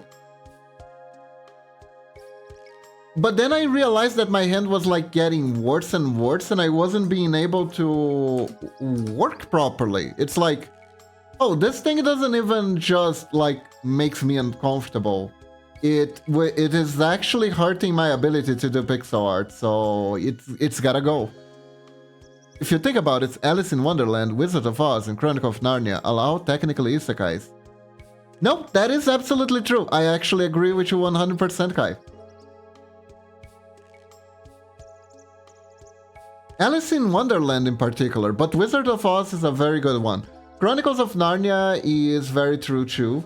But then I realized that my hand was like getting worse and worse and I wasn't being able to work properly. It's like, oh, this thing doesn't even just like makes me uncomfortable. It is actually hurting my ability to do pixel art, so it's gotta go. If you think about it, Alice in Wonderland, Wizard of Oz, and Chronicle of Narnia allow technically isekais. Nope, that is absolutely true. I actually agree with you 100%, Kai. Alice in Wonderland in particular, but Wizard of Oz is a very good one. Chronicles of Narnia is very true too.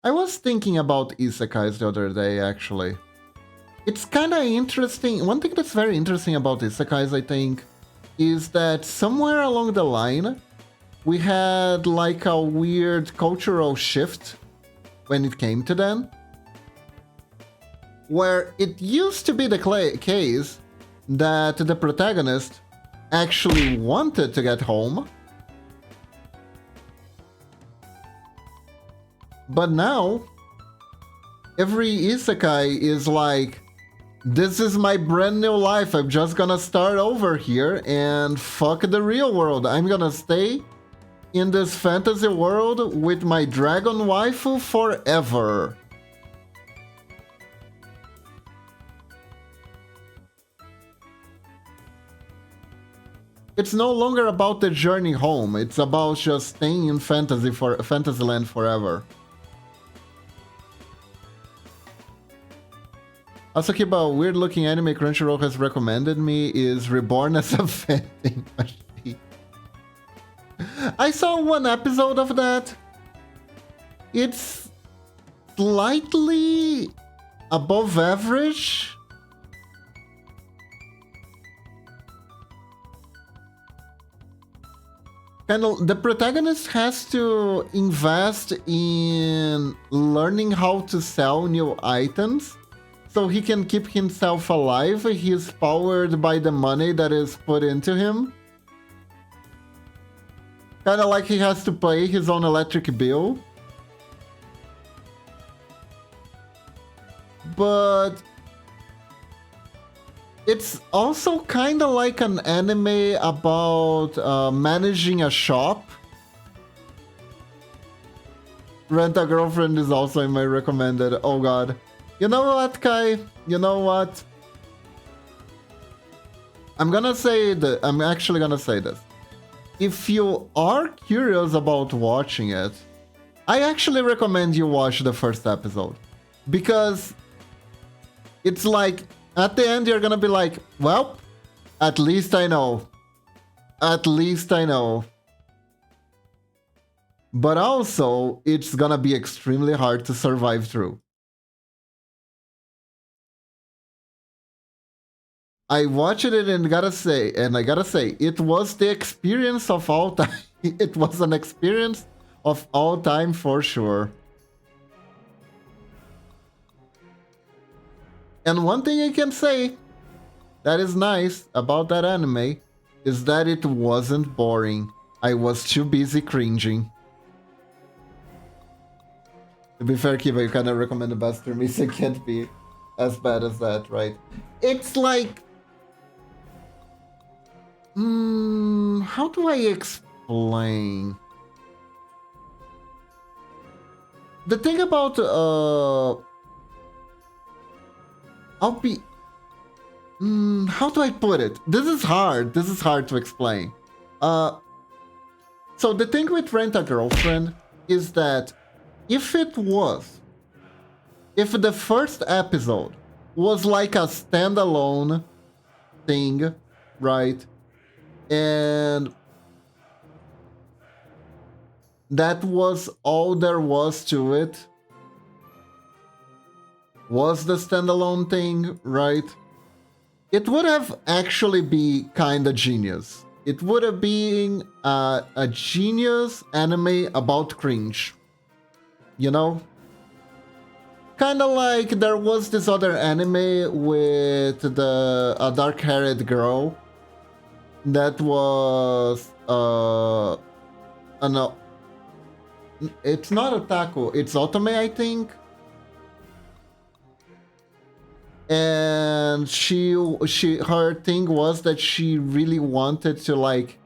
I was thinking about isekais the other day, actually. It's kind of interesting. One thing that's very interesting about isekais, I think, is that somewhere along the line, we had like a weird cultural shift when it came to them. Where it used to be the case that the protagonist actually wanted to get home. But now, every isekai is like, This is my brand new life. I'm just gonna start over here and fuck the real world. I'm gonna stay in this fantasy world with my dragon waifu forever. It's no longer about the journey home. It's about just staying in Fantasyland forever. Also, keep a weird-looking anime Crunchyroll has recommended me is Reborn as a Vending Machine. I saw one episode of that. It's slightly above average. Kind of, the protagonist has to invest in learning how to sell new items so he can keep himself alive. He's powered by the money that is put into him. Kind of like he has to pay his own electric bill. But it's also kind of like an anime about managing a shop. Rent a Girlfriend is also in my recommended. Oh god. You know what, Kai? You know what? I'm actually gonna say this. If you are curious about watching it, I actually recommend you watch the first episode. Because it's like, at the end you're gonna be like, well, at least I know. At least I know. But also, it's gonna be extremely hard to survive through. I watched it and I gotta say, it was the experience of all time. It was an experience of all time for sure. And one thing I can say that is nice about that anime is that it wasn't boring. I was too busy cringing. To be fair, Kiva, you kind of recommend the best for me, so it can't be as bad as that, right? It's like... how do I explain? The thing about... I'll be... how do I put it? This is hard. This is hard to explain. So the thing with Rent a Girlfriend is that if the first episode was like a standalone thing, right? And that was all there was to it. Was the standalone thing, right? It would have actually be kinda genius. It would have been a genius anime about cringe. You know? Kinda like there was this other anime with a dark-haired girl that was no, it's not otaku, it's otome, I think. And her thing was that she really wanted to like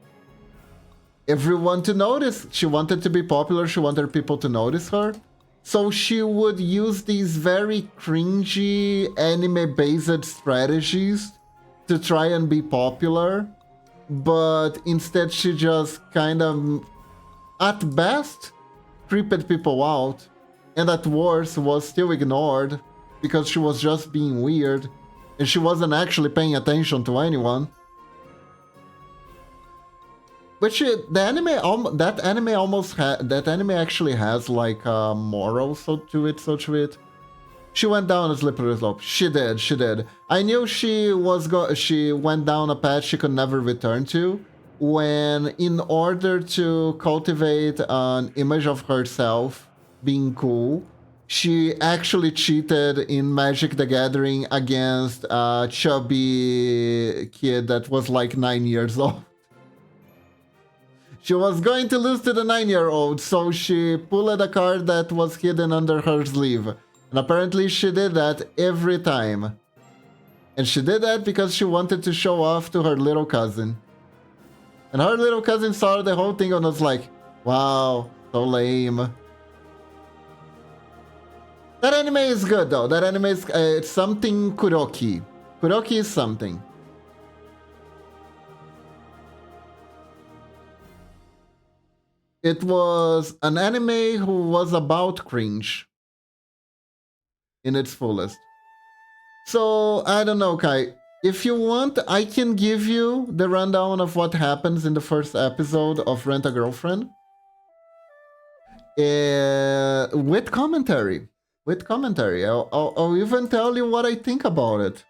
everyone to notice. She wanted to be popular, she wanted people to notice her. So she would use these very cringy anime-based strategies to try and be popular. But instead she just kind of, at best, creeped people out. And at worst was still ignored because she was just being weird. And she wasn't actually paying attention to anyone. Which that anime actually has like a moral so to it. She went down a slippery slope. She did. I knew she went down a path she could never return to when, in order to cultivate an image of herself being cool, she actually cheated in Magic the Gathering against a chubby kid that was like 9 years old. She was going to lose to the 9-year-old, so she pulled a card that was hidden under her sleeve. And apparently she did that every time. And she did that because she wanted to show off to her little cousin. And her little cousin saw the whole thing and was like, wow, so lame. That anime is good though. That anime is it's something Kuroki. Kuroki is something. It was an anime who was about cringe in its fullest. So, I don't know, Kai. If you want, I can give you the rundown of what happens in the first episode of Rent a Girlfriend. With commentary. With commentary. I'll even tell you what I think about it.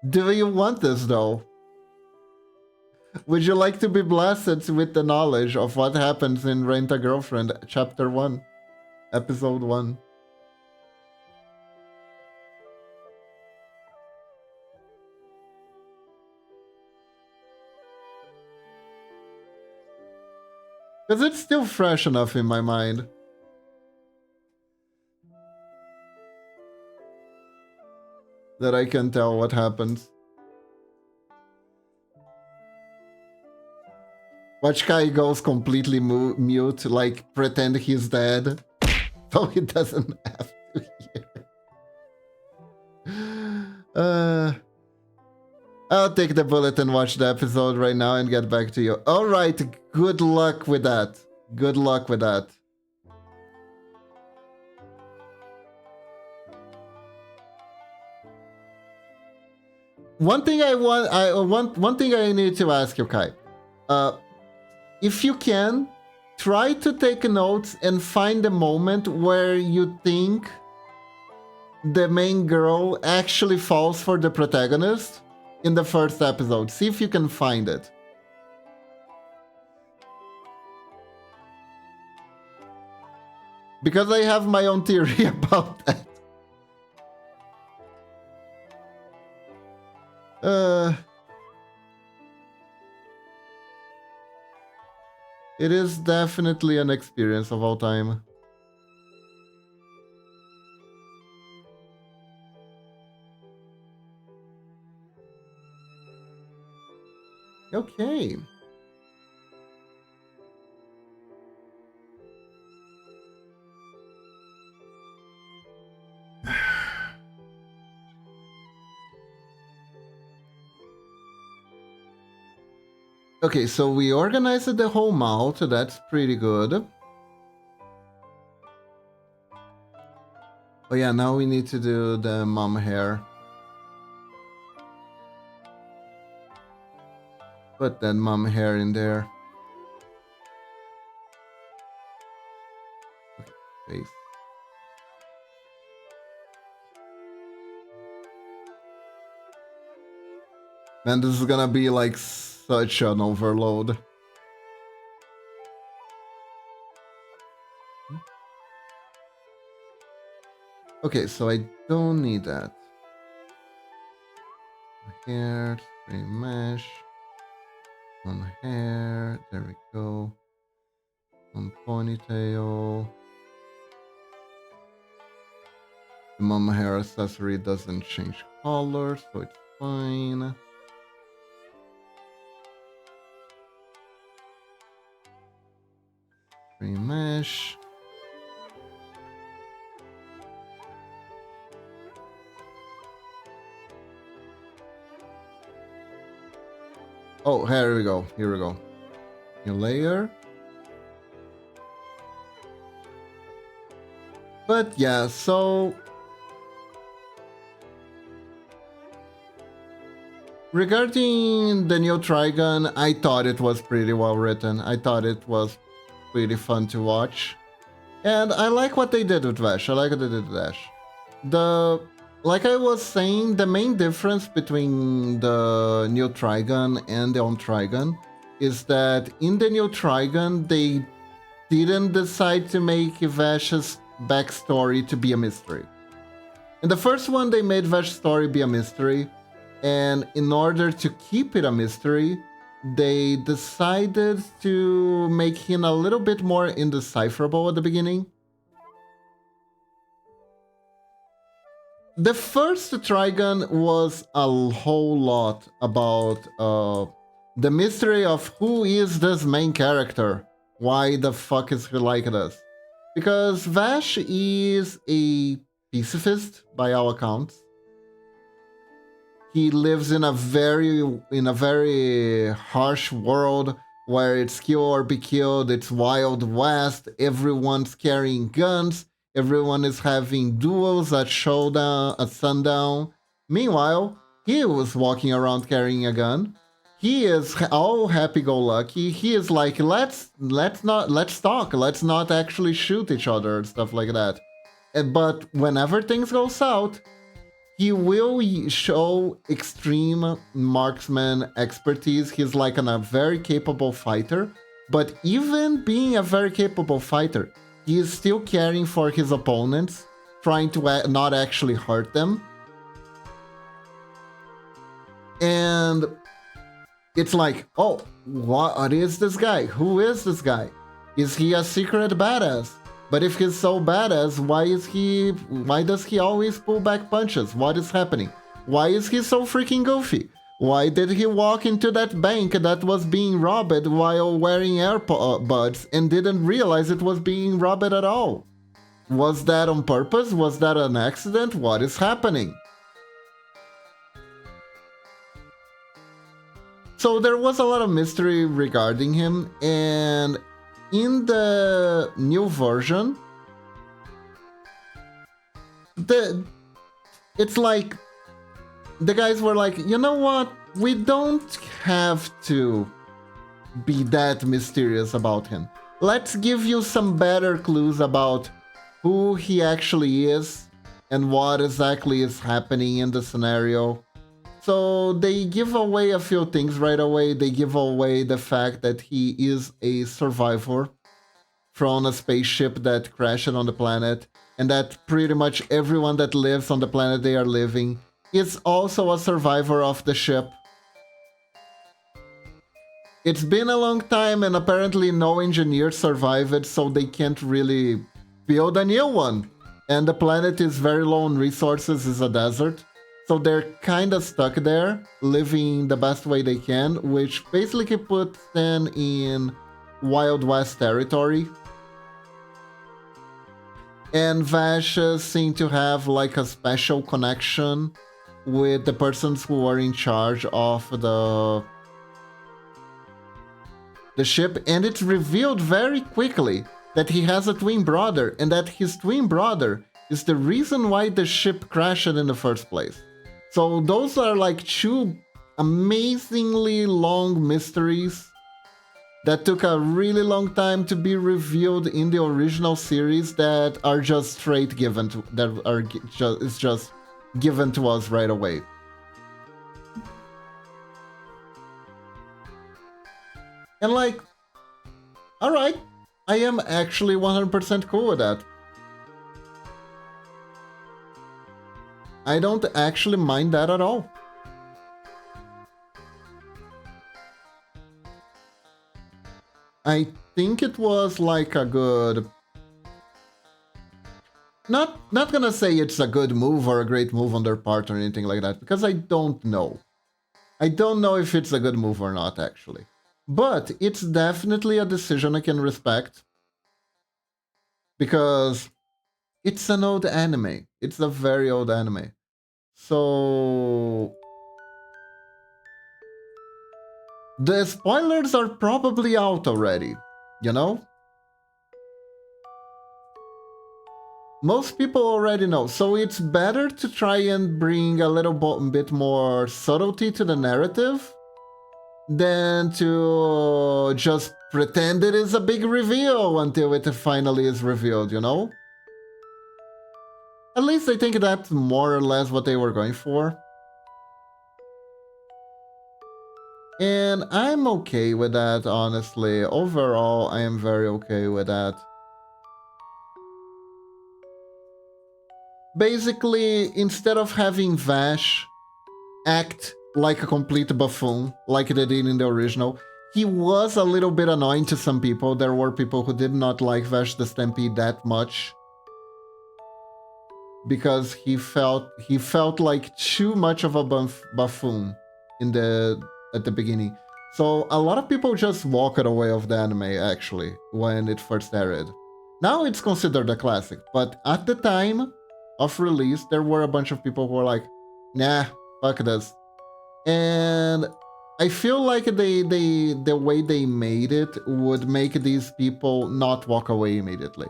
Do you want this, though? Would you like to be blessed with the knowledge of what happens in Rent a Girlfriend, Chapter 1, Episode 1? Because it's still fresh enough in my mind. That I can tell what happens. Watch Kai goes completely mute, like pretend he's dead. So he doesn't have to hear. I'll take the bullet and watch the episode right now and get back to you. Alright, good luck with that. Good luck with that. One thing I need to ask you, Kai. If you can, try to take notes and find a moment where you think the main girl actually falls for the protagonist in the first episode. See if you can find it. Because I have my own theory about that. It is definitely an experience of all time. Okay. Okay, so we organized the whole mouth. That's pretty good. Oh yeah, now we need to do the mom hair. Put that mom hair in there. Okay, face. Man, this is gonna be like such an overload. Okay, so I don't need that. Hair, spray mesh. One hair, there we go. One ponytail. The mom hair accessory doesn't change color, so it's fine. Mesh. Oh, here we go. Here we go. New layer. But yeah, so regarding the new Trigun, I thought it was pretty well written. I thought it was pretty fun to watch. And I like what they did with Vash. I like what they did with Vash. Like I was saying, the main difference between the new Trigun and the old Trigun is that in the new Trigun, they didn't decide to make Vash's backstory to be a mystery. In the first one, they made Vash's story be a mystery, and in order to keep it a mystery, they decided to make him a little bit more indecipherable at the beginning. The first Trigun was a whole lot about the mystery of who is this main character. Why the fuck is he like this? Because Vash is a pacifist by all accounts. He lives in a very harsh world where it's kill or be killed. It's Wild West. Everyone's carrying guns. Everyone is having duels at showdown, at sundown. Meanwhile, he was walking around carrying a gun. He is all happy-go-lucky. He is like, let's talk. Let's not actually shoot each other and stuff like that. But whenever things go south, he will show extreme marksman expertise. He's like a very capable fighter. But even being a very capable fighter, he is still caring for his opponents, trying to not actually hurt them. And it's like, oh, what is this guy? Who is this guy? Is he a secret badass? But if he's so badass, why does he always pull back punches? What is happening? Why is he so freaking goofy? Why did he walk into that bank that was being robbed while wearing AirPods and didn't realize it was being robbed at all? Was that on purpose? Was that an accident? What is happening? So there was a lot of mystery regarding him, and in the new version, it's like the guys were like, you know what? We don't have to be that mysterious about him. Let's give you some better clues about who he actually is and what exactly is happening in the scenario. So they give away a few things right away. They give away the fact that he is a survivor from a spaceship that crashed on the planet, and that pretty much everyone that lives on the planet they are living is also a survivor of the ship. It's been a long time and apparently no engineer survived, so they can't really build a new one. And the planet is very low on resources, is a desert. So they're kind of stuck there, living the best way they can, which basically puts them in Wild West territory. And Vash seem to have like a special connection with the persons who are in charge of the ship, and it's revealed very quickly that he has a twin brother, and that his twin brother is the reason why the ship crashed in the first place. So those are like two amazingly long mysteries that took a really long time to be revealed in the original series, that are just straight given to, that are just given to us right away. And like, all right, I am actually 100% cool with that. I don't actually mind that at all. I think it was like a good... Not gonna say it's a good move or a great move on their part or anything like that, because I don't know. I don't know if it's a good move or not, actually. But it's definitely a decision I can respect. Because it's an old anime. It's a very old anime. So... the spoilers are probably out already, you know? Most people already know, so it's better to try and bring a little bit more subtlety to the narrative than to just pretend it is a big reveal until it finally is revealed, you know? At least I think that's more or less what they were going for. And I'm okay with that, honestly. Overall, I am very okay with that. Basically, instead of having Vash act like a complete buffoon, like they did in the original, he was a little bit annoying to some people. There were people who did not like Vash the Stampede that much. because he felt like too much of a buffoon in the at the beginning. So a lot of people just walked away of the anime actually when it first aired. Now it's considered a classic, but at the time of release, there were a bunch of people who were like, "Nah, fuck this." And I feel like the way they made it would make these people not walk away immediately,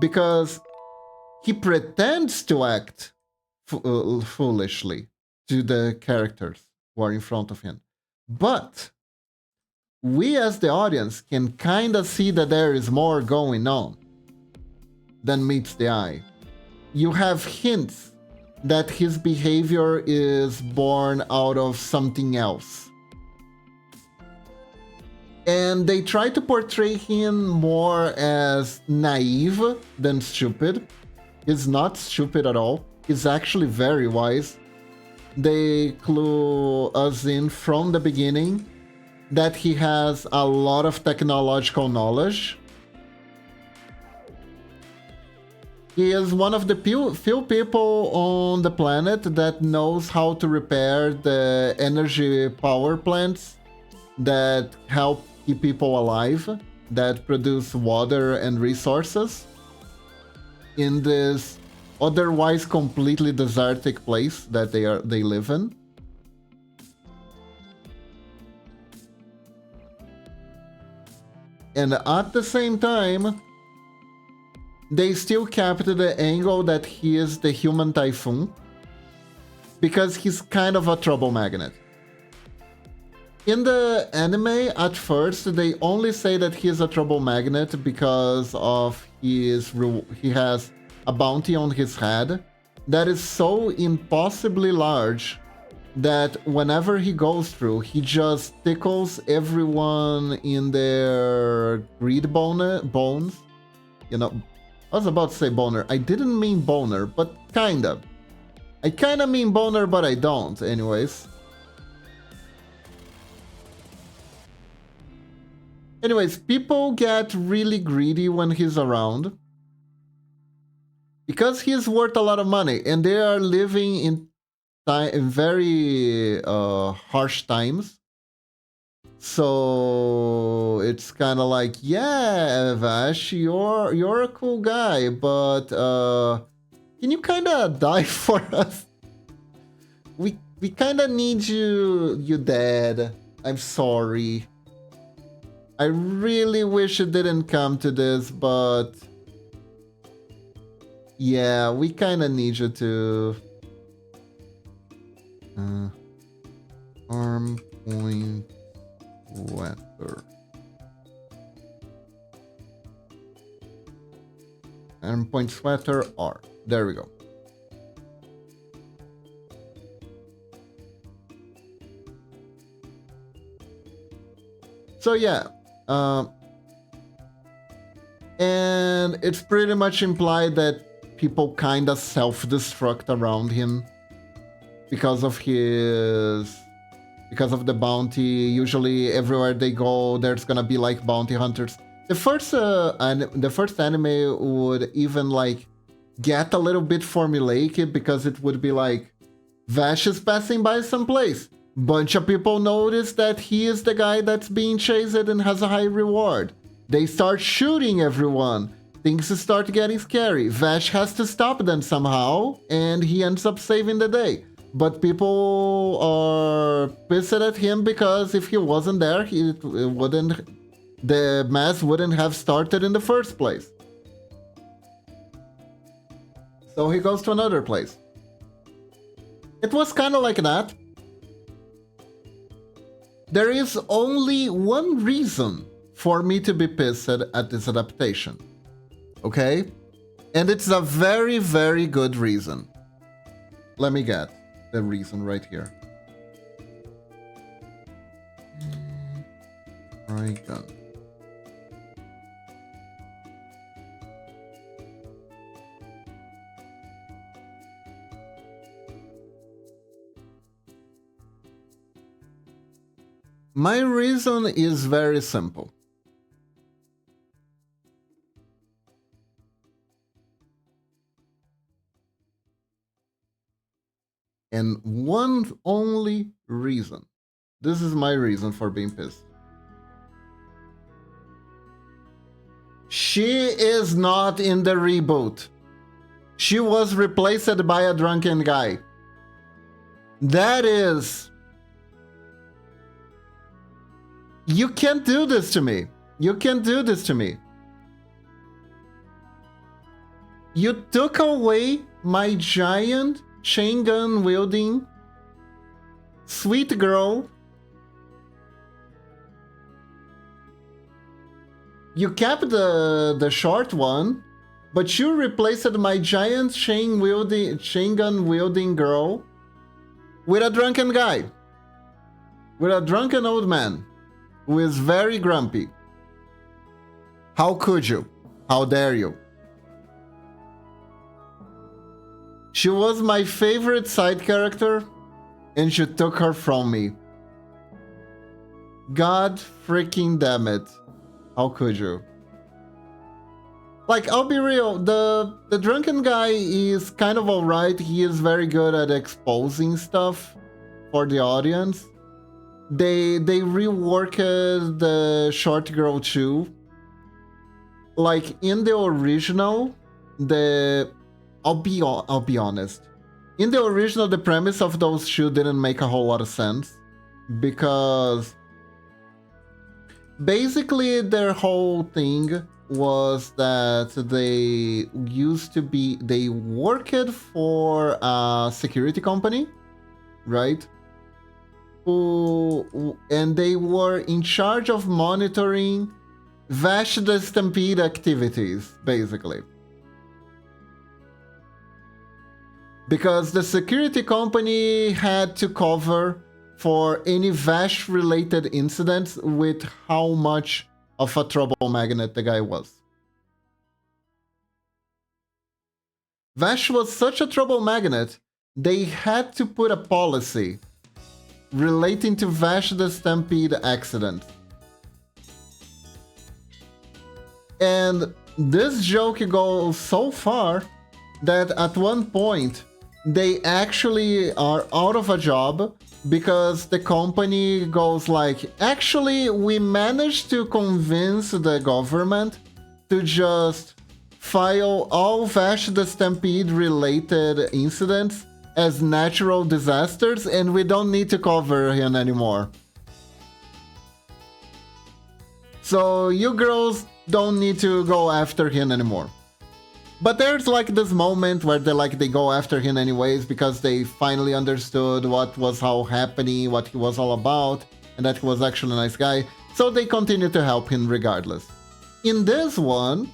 because he pretends to act foolishly to the characters who are in front of him. But we as the audience can kind of see that there is more going on than meets the eye. You have hints that his behavior is born out of something else. And they try to portray him more as naive than stupid. He's not stupid at all. He's actually very wise. They clue us in from the beginning that he has a lot of technological knowledge. He is one of the few people on the planet that knows how to repair the energy power plants that help keep people alive, that produce water and resources in this otherwise completely desertic place that they live in. And at the same time, they still kept the angle that he is the human typhoon, because he's kind of a trouble magnet. In the anime, at first, they only say that he is a trouble magnet because of he has a bounty on his head that is so impossibly large that whenever he goes through, he just tickles everyone in their greed bones. You know, I was about to say boner. I didn't mean boner, but kinda. I kinda mean boner, but I don't, anyways. Anyways, people get really greedy when he's around, because he's worth a lot of money, and they are living in very harsh times. So it's kind of like, yeah, Vash, you're a cool guy, but can you kind of die for us? We kind of need you dead. I'm sorry. I really wish it didn't come to this, but yeah, we kind of need you to arm point sweater. Arm point sweater R. There we go. So yeah, and it's pretty much implied that people kind of self-destruct around him because of the bounty. Usually everywhere they go, there's gonna be like bounty hunters. The first anime would even like get a little bit formulaic, because it would be like, Vash is passing by someplace. Bunch of people notice that he is the guy that's being chased and has a high reward. They start shooting everyone. Things start getting scary. Vash has to stop them somehow, and he ends up saving the day. But people are pissed at him because if he wasn't there, the mess wouldn't have started in the first place. So he goes to another place. It was kind of like that. There is only one reason for me to be pissed at this adaptation. Okay? And it's a very, very good reason. Let me get the reason right here. Right gun. My reason is very simple. And one only reason. This is my reason for being pissed. She is not in the reboot. She was replaced by a drunken guy. That is... You can't do this to me. You can't do this to me. You took away my giant chain gun wielding sweet girl. You kept the short one, but you replaced my giant chain gun wielding girl with a drunken guy. With a drunken old man who is very grumpy. How could you? How dare you? She was my favorite side character, and you took her from me. God freaking damn it. How could you? Like, I'll be real, the drunken guy is kind of alright. He is very good at exposing stuff for the audience. They reworked the short girl too. Like, in the original, I'll be honest. In the original, the premise of those two didn't make a whole lot of sense. Because basically their whole thing was that they worked for a security company, right? And they were in charge of monitoring Vash the Stampede activities, basically. Because the security company had to cover for any Vash-related incidents with how much of a trouble magnet the guy was. Vash was such a trouble magnet, they had to put a policy relating to Vash the Stampede accident. And this joke goes so far that at one point, they actually are out of a job because the company goes like, actually, we managed to convince the government to just file all Vash the Stampede related incidents as natural disasters, and we don't need to cover him anymore. So you girls don't need to go after him anymore. But there's like this moment where they go after him anyways because they finally understood what was all happening, what he was all about, and that he was actually a nice guy. So they continue to help him regardless. In this one,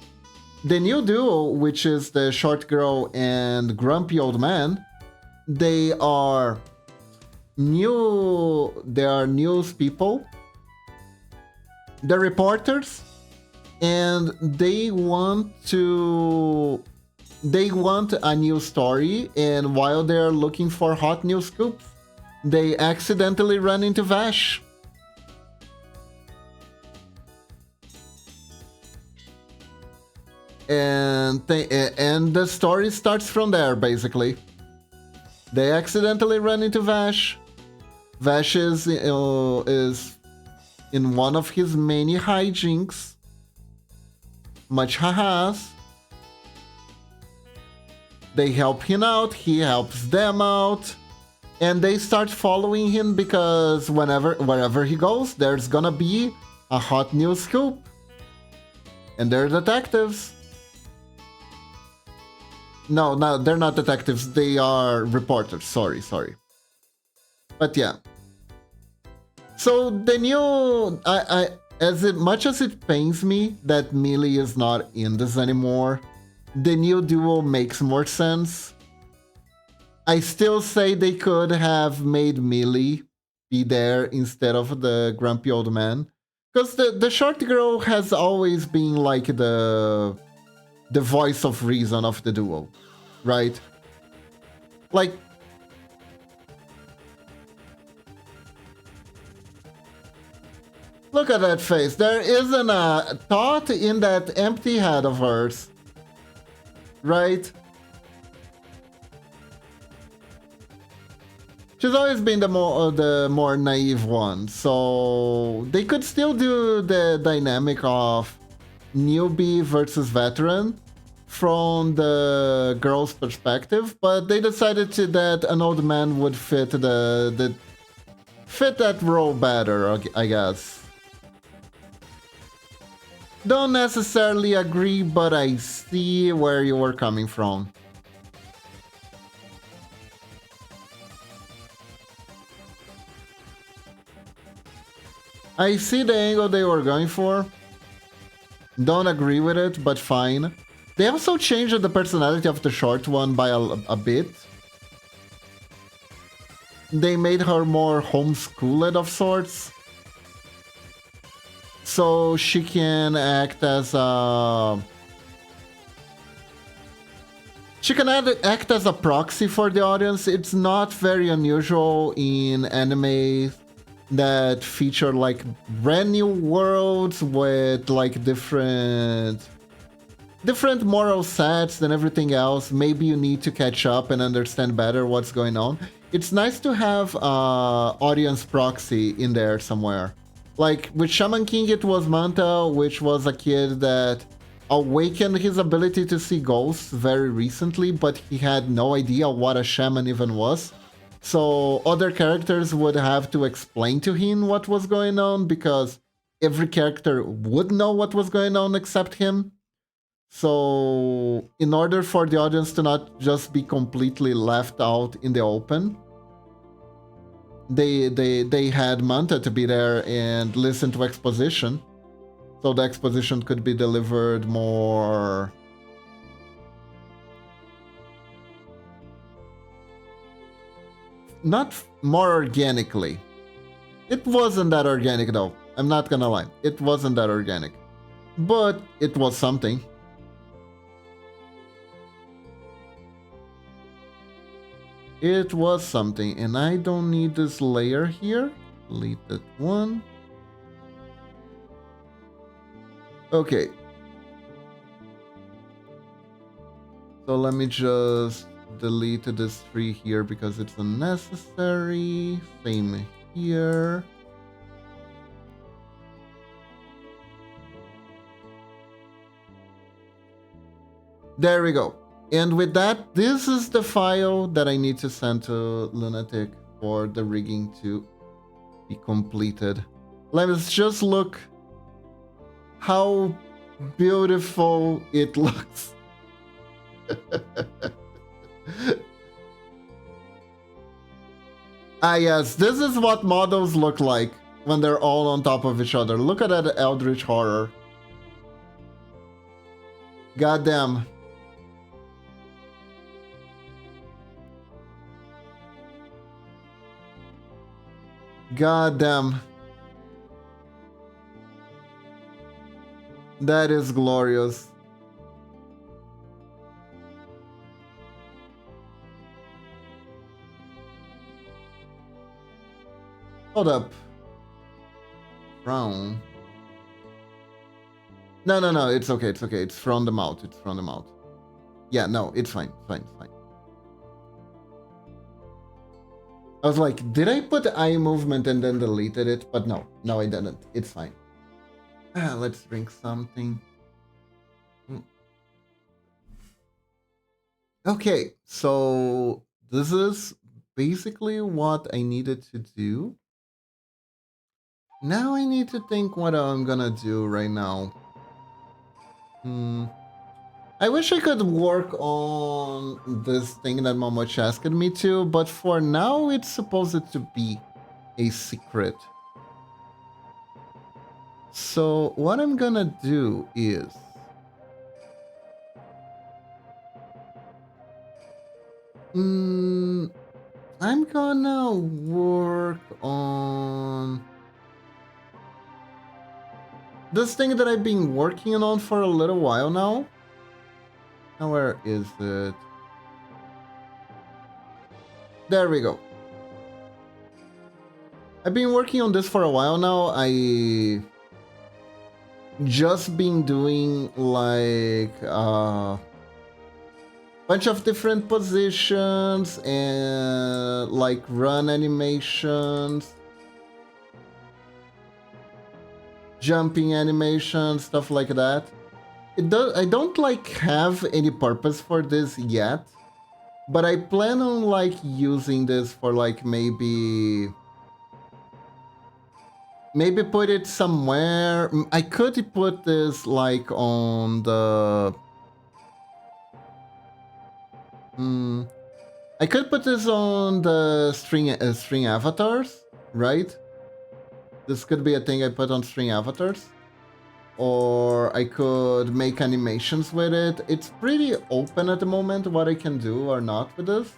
the new duo, which is the short girl and grumpy old man, they are news people. They're reporters. And they want a new story, and while they're looking for hot news scoops, they accidentally run into Vash. And the story starts from there, basically. They accidentally run into Vash. Vash is in one of his many hijinks. Much ha-has. They help him out, he helps them out, and they start following him because wherever he goes, there's gonna be a hot news scoop. And they're detectives. No, they're not detectives, they are reporters, sorry. But yeah. So the new... much as it pains me that Millie is not in this anymore, the new duo makes more sense. I still say they could have made Millie be there instead of the grumpy old man. Because the short girl has always been like the voice of reason of the duo, right? Like, look at that face. There isn't a thought in that empty head of hers. Right? She's always been the more naive one, so they could still do the dynamic of newbie versus veteran from the girl's perspective, but they decided that an old man would fit fit that role better, I guess. Don't necessarily agree, but I see where you were coming from. I see the angle they were going for. Don't agree with it, but fine. They also changed the personality of the short one by a bit. They made her more homeschooled of sorts. So she can act as a... She can act as a proxy for the audience. It's not very unusual in anime that feature like brand new worlds with like different moral sets and everything else. Maybe you need to catch up and understand better what's going on. It's nice to have audience proxy in there somewhere. Like with Shaman King, it was Manta, which was a kid that awakened his ability to see ghosts very recently, but he had no idea what a shaman even was. So other characters would have to explain to him what was going on, because every character would know what was going on except him. So in order for the audience to not just be completely left out in the open, they had Manta to be there and listen to exposition. So the exposition could be delivered more... not more organically. It wasn't that organic though. I'm not gonna lie. It wasn't that organic. But it was something. It was something, and I don't need this layer here. Delete that one. Okay. So let me just delete this tree here because it's unnecessary. Same here. There we go. And with that, this is the file that I need to send to Lunatic for the rigging to be completed. Let's just look how beautiful it looks. Ah yes, this is what models look like when they're all on top of each other. Look at that eldritch horror. Goddamn. Goddamn. That is glorious. Hold up. Frown. No, it's okay, it's okay. It's from the mouth, it's from the mouth. Yeah, no, it's fine, fine. I was like, did I put eye movement and then deleted it? But no, I didn't. It's fine. Let's drink something. Okay, so this is basically what I needed to do. Now I need to think what I'm gonna do right now. I wish I could work on this thing that Momochi asked me to, but for now it's supposed to be a secret. So what I'm gonna do is... I'm gonna work on this thing that I've been working on for a little while now. Now where is it? There we go. I've been working on this for a while now. I just been doing like bunch of different positions and like run animations, jumping animations, stuff like that. I don't like have any purpose for this yet, but I plan on like using this for like maybe put it somewhere. I could put this like on the I could put this on the string avatars, right? This could be a thing I put on string avatars. Or I could make animations with it. It's pretty open at the moment what I can do or not with this.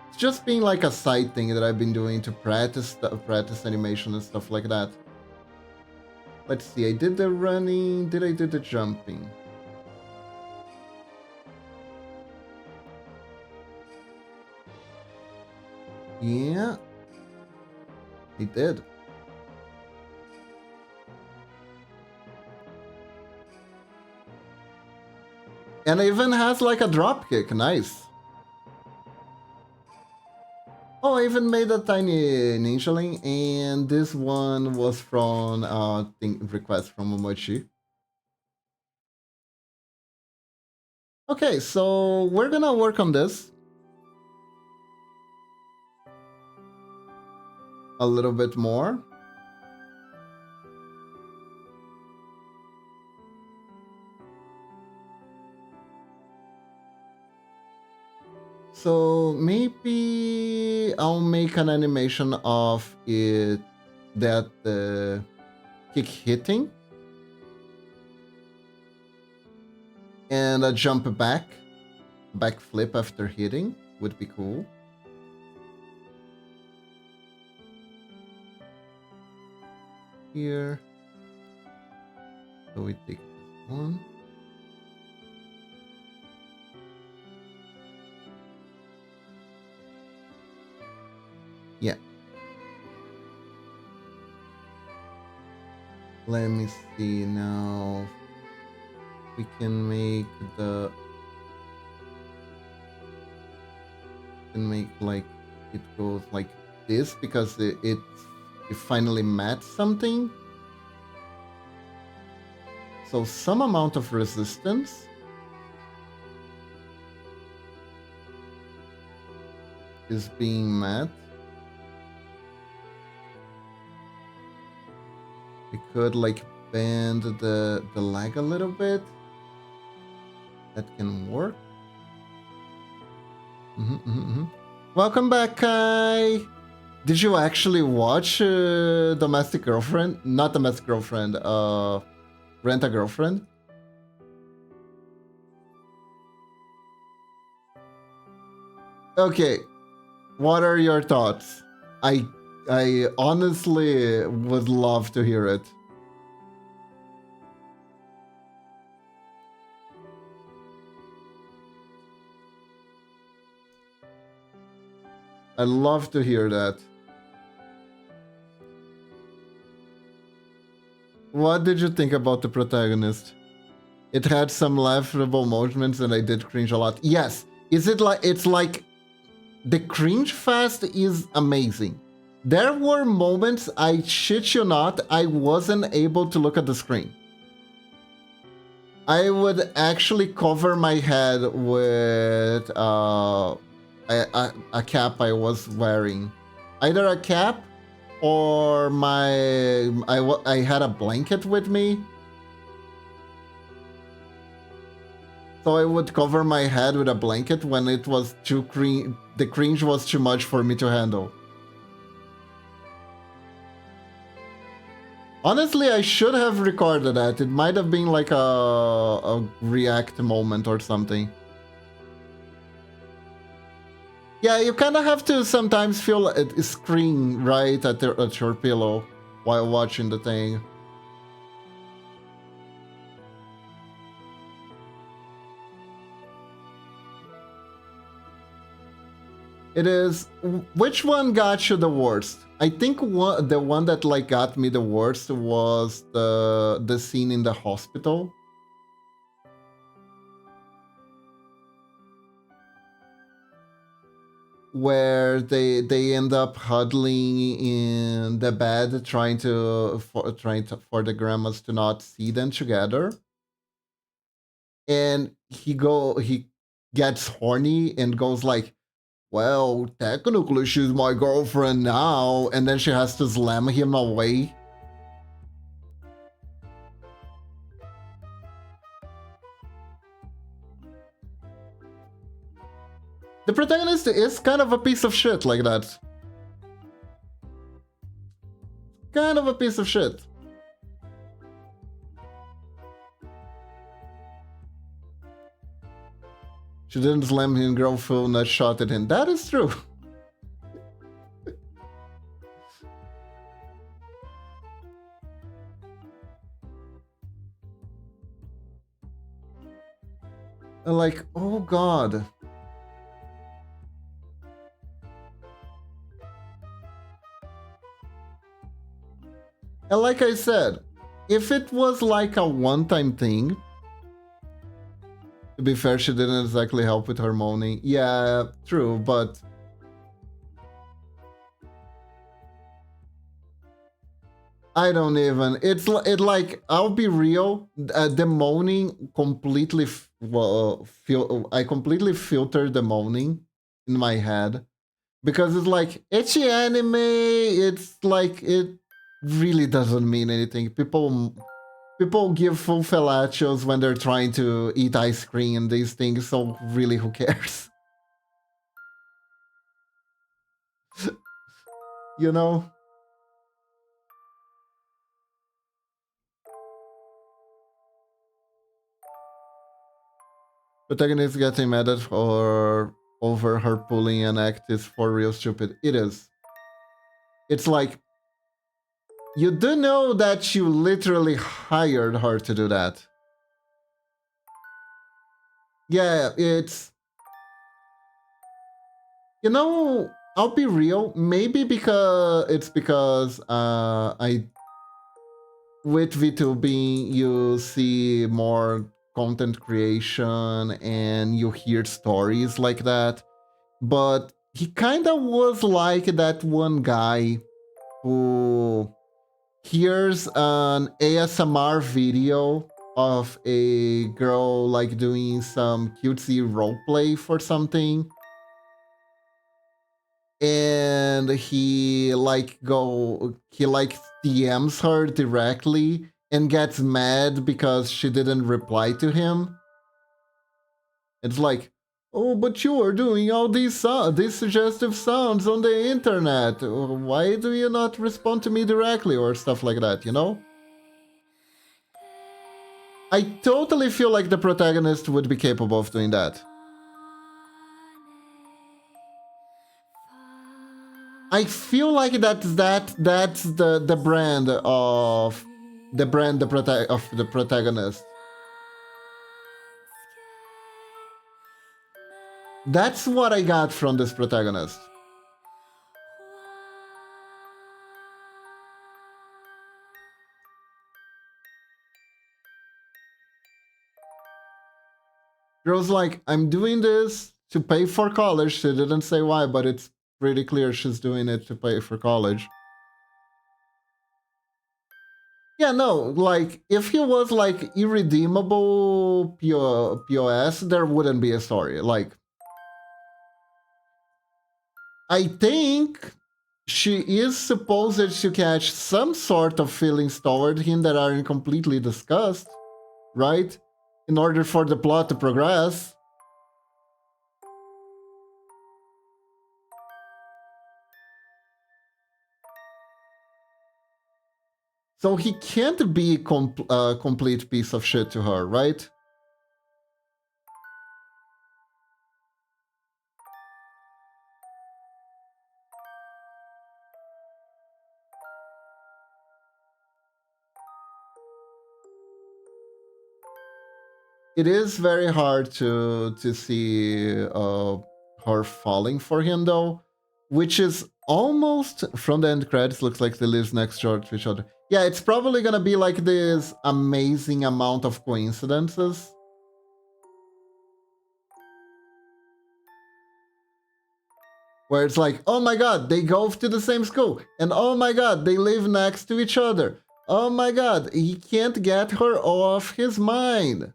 It's just being like a side thing that I've been doing to practice animation and stuff like that. Let's see, I did the running, did I do the jumping? Yeah, I did. And it even has like a drop kick, nice. Oh, I even made a tiny ninjaling, and this one was from request from Momochi. Okay, so we're gonna work on this a little bit more. So maybe I'll make an animation of it that kick hitting and a jump back flip after hitting would be cool. Here, so we take this one. Yeah. Let me see now. We can make like it goes like this because it finally met something. So some amount of resistance. Is being met. I could like bend the leg a little bit. That can work. Welcome back, Kai. Did you actually watch Domestic Girlfriend? Not Domestic Girlfriend. Rent a Girlfriend. Okay. What are your thoughts? I honestly would love to hear it. I'd love to hear that. What did you think about the protagonist? It had some laughable moments and I did cringe a lot. Yes. Is it like, it's like, the cringe fest is amazing. There were moments, I shit you not, I wasn't able to look at the screen. I would actually cover my head with a cap I was wearing. Either a cap or I had a blanket with me. So I would cover my head with a blanket when it was too the cringe was too much for me to handle. Honestly, I should have recorded that. It might have been like a react moment or something. Yeah, you kind of have to sometimes feel a screen right at your pillow while watching the thing. It is. Which one got you the worst? I think the one that like got me the worst was the scene in the hospital. where they end up huddling in the bed for the grandmas to not see them together, and he gets horny and goes like, well, technically she's my girlfriend now, and then she has to slam him away. The protagonist is kind of a piece of shit like that. Kind of a piece of shit. She didn't slam him, girl full nut shot at him. That is true. And like, oh god. And like I said, if it was like a one-time thing, to be fair, she didn't exactly help with her moaning. Yeah, true, but I don't even. It like, I'll be real. The moaning completely I completely filtered the moaning in my head because it's like ecchi anime. It's like it really doesn't mean anything. People give full fellatio when they're trying to eat ice cream and these things. So really, who cares? You know. Protagonist getting mad at her over her pulling an act is for real stupid. It is. It's like, you do know that you literally hired her to do that. Yeah, it's... You know, I'll be real. Maybe because with VTubing you see more content creation and you hear stories like that. But he kind of was like that one guy who hears an ASMR video of a girl like doing some cutesy roleplay for something, and he like DMs her directly and gets mad because she didn't reply to him. It's like, oh, but you are doing all these suggestive sounds on the internet. Why do you not respond to me directly or stuff like that, you know? I totally feel like the protagonist would be capable of doing that. I feel like that's the brand of the protagonist. That's what I got from this protagonist. Girl's like, I'm doing this to pay for college. She didn't say why, but it's pretty clear she's doing it to pay for college. Yeah, no, like, if he was like irredeemable POS, there wouldn't be a story. Like, I think she is supposed to catch some sort of feelings toward him that aren't completely discussed, right? In order for the plot to progress. So he can't be a complete piece of shit to her, right? It is very hard to see her falling for him though, which is almost from the end credits. Looks like they live next door to each other. Yeah, it's probably gonna be like this amazing amount of coincidences. where it's like, oh my god, they go to the same school, and oh my god, they live next to each other. Oh my god, he can't get her off his mind.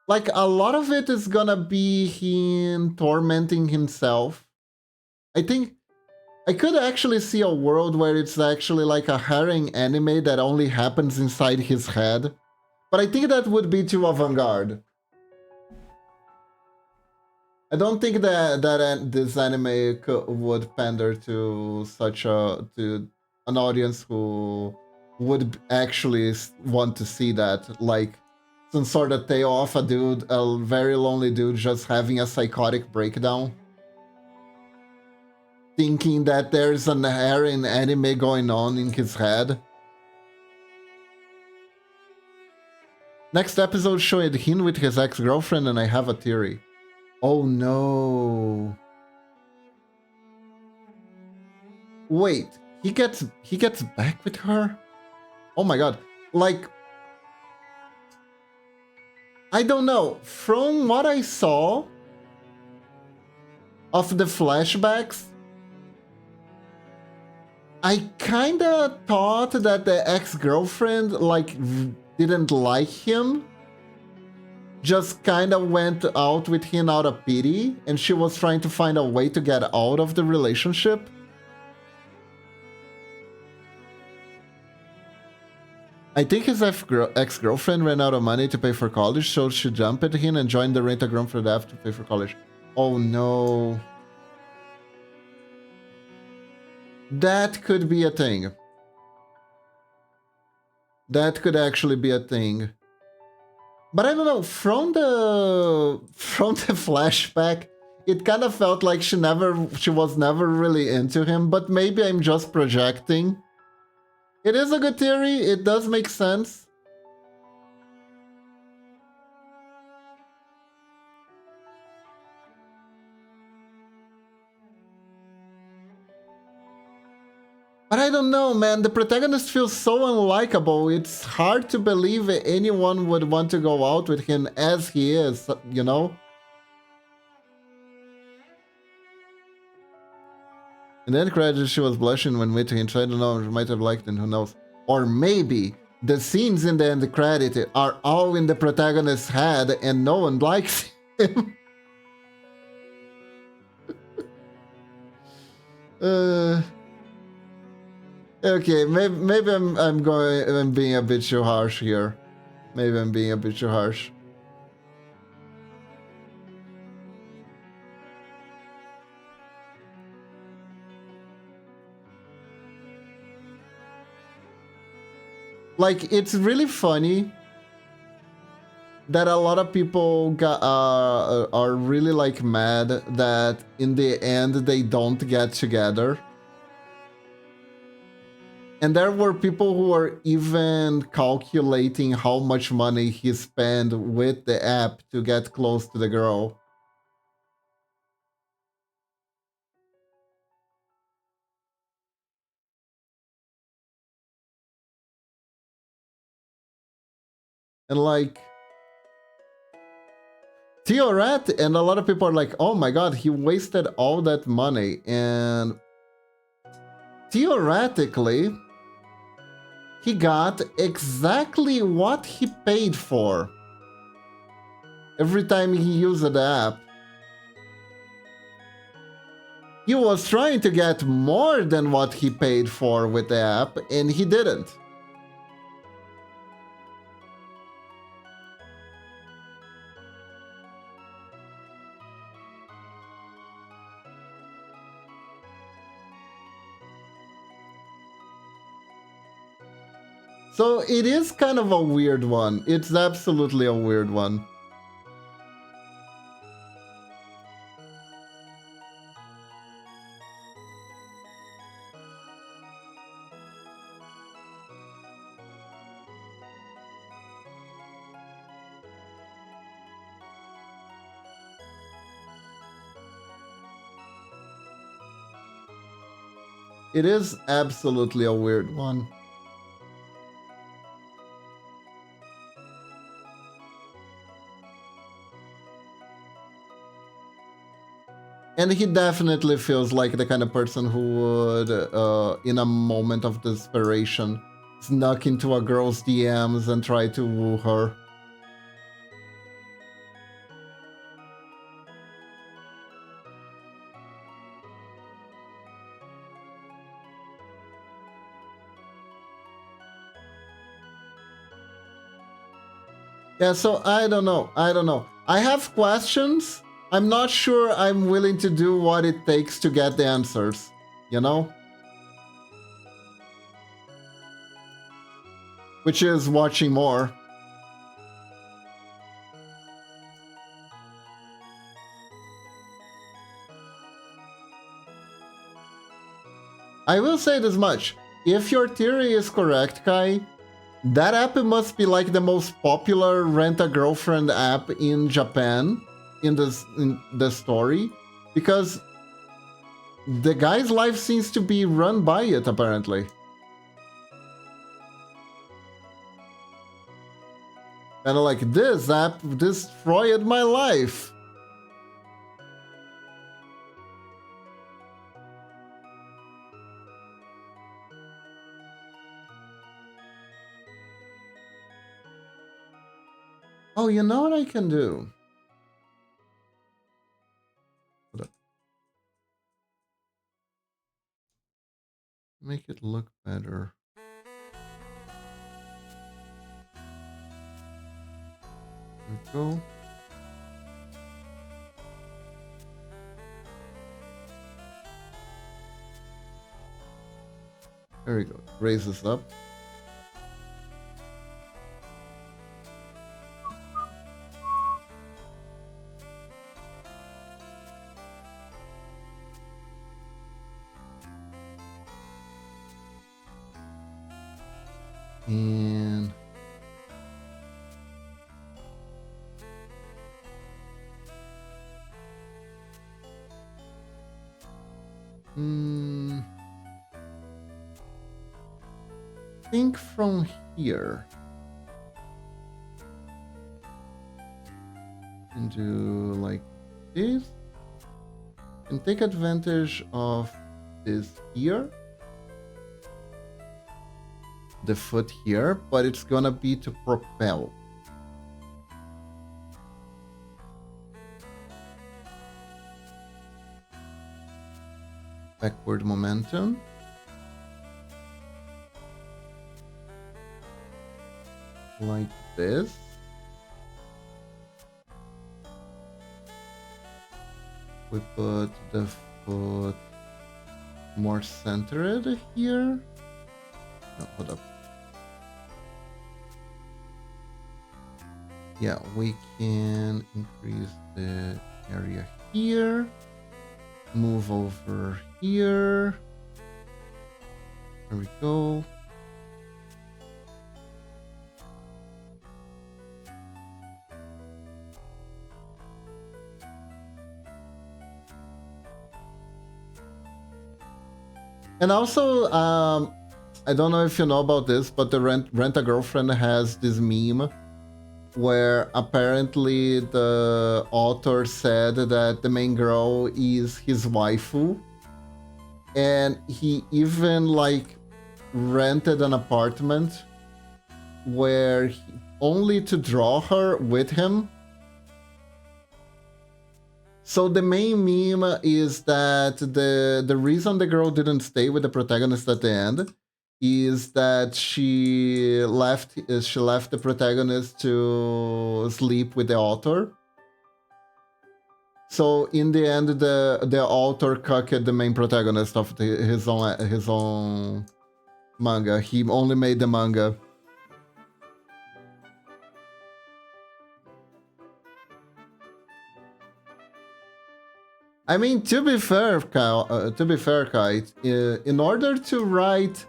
Like, a lot of it is gonna be him tormenting himself. I think I could actually see a world where it's actually like a harem anime that only happens inside his head. But I think that would be too avant-garde. I don't think that this anime would pander to such to an audience who would actually want to see that, like some sort of tale of a dude, a very lonely dude, just having a psychotic breakdown, thinking that there's an harem anime going on in his head. Next episode showed him with his ex-girlfriend, and I have a theory. Oh no. Wait, he gets back with her? Oh my god. Like, I don't know. From what I saw of the flashbacks, I kinda thought that the ex-girlfriend, like, didn't like him. Just kinda went out with him out of pity, and she was trying to find a way to get out of the relationship. I think his ex-girlfriend ran out of money to pay for college, so she jumped at him and joined the rent-a-girlfriend app to pay for college. Oh no. That could be a thing. That could actually be a thing. But I don't know, from the flashback, it kind of felt like she was never really into him, but maybe I'm just projecting. It is a good theory, it does make sense. But I don't know, man, the protagonist feels so unlikable, it's hard to believe anyone would want to go out with him as he is, you know? In the end credits, she was blushing when meeting him, so I don't know, she might have liked him, who knows. Or maybe the scenes in the end credit are all in the protagonist's head and no one likes him. Okay, maybe I'm being a bit too harsh here. Maybe I'm being a bit too harsh. Like, it's really funny that a lot of people are really like mad that in the end they don't get together. And there were people who were even calculating how much money he spent with the app to get close to the girl. And like, Theoret, and a lot of people are like, oh my god, he wasted all that money. And theoretically, he got exactly what he paid for every time he used the app. He was trying to get more than what he paid for with the app, and he didn't. So it is kind of a weird one. It's absolutely a weird one. It is absolutely a weird one. And he definitely feels like the kind of person who would, in a moment of desperation, snuck into a girl's DMs and try to woo her. Yeah, so I don't know. I have questions. I'm not sure I'm willing to do what it takes to get the answers, you know? Which is watching more. I will say this much. If your theory is correct, Kai, that app must be like the most popular rent-a-girlfriend app in Japan in the story, because the guy's life seems to be run by it, apparently. Kind of like, this app destroyed my life. Oh, you know what I can do? Make it look better. There we go. There we go. Raise this up. And think from here and do like this, and take advantage of this here, the foot here, but it's gonna be to propel. Backward momentum. Like this. We put the foot more centered here. No, hold up. Yeah, we can increase the area here. Move over here. There we go. And also, I don't know if you know about this, but the Rent-A-Girlfriend has this meme where apparently the author said that the main girl is his waifu, and he even like rented an apartment where only to draw her with him. So the main meme is that the reason the girl didn't stay with the protagonist at the end is that she left the protagonist to sleep with the author. So in the end, the author cucked the main protagonist of his own manga. He only made the manga. I mean, to be fair, Kai, in order to write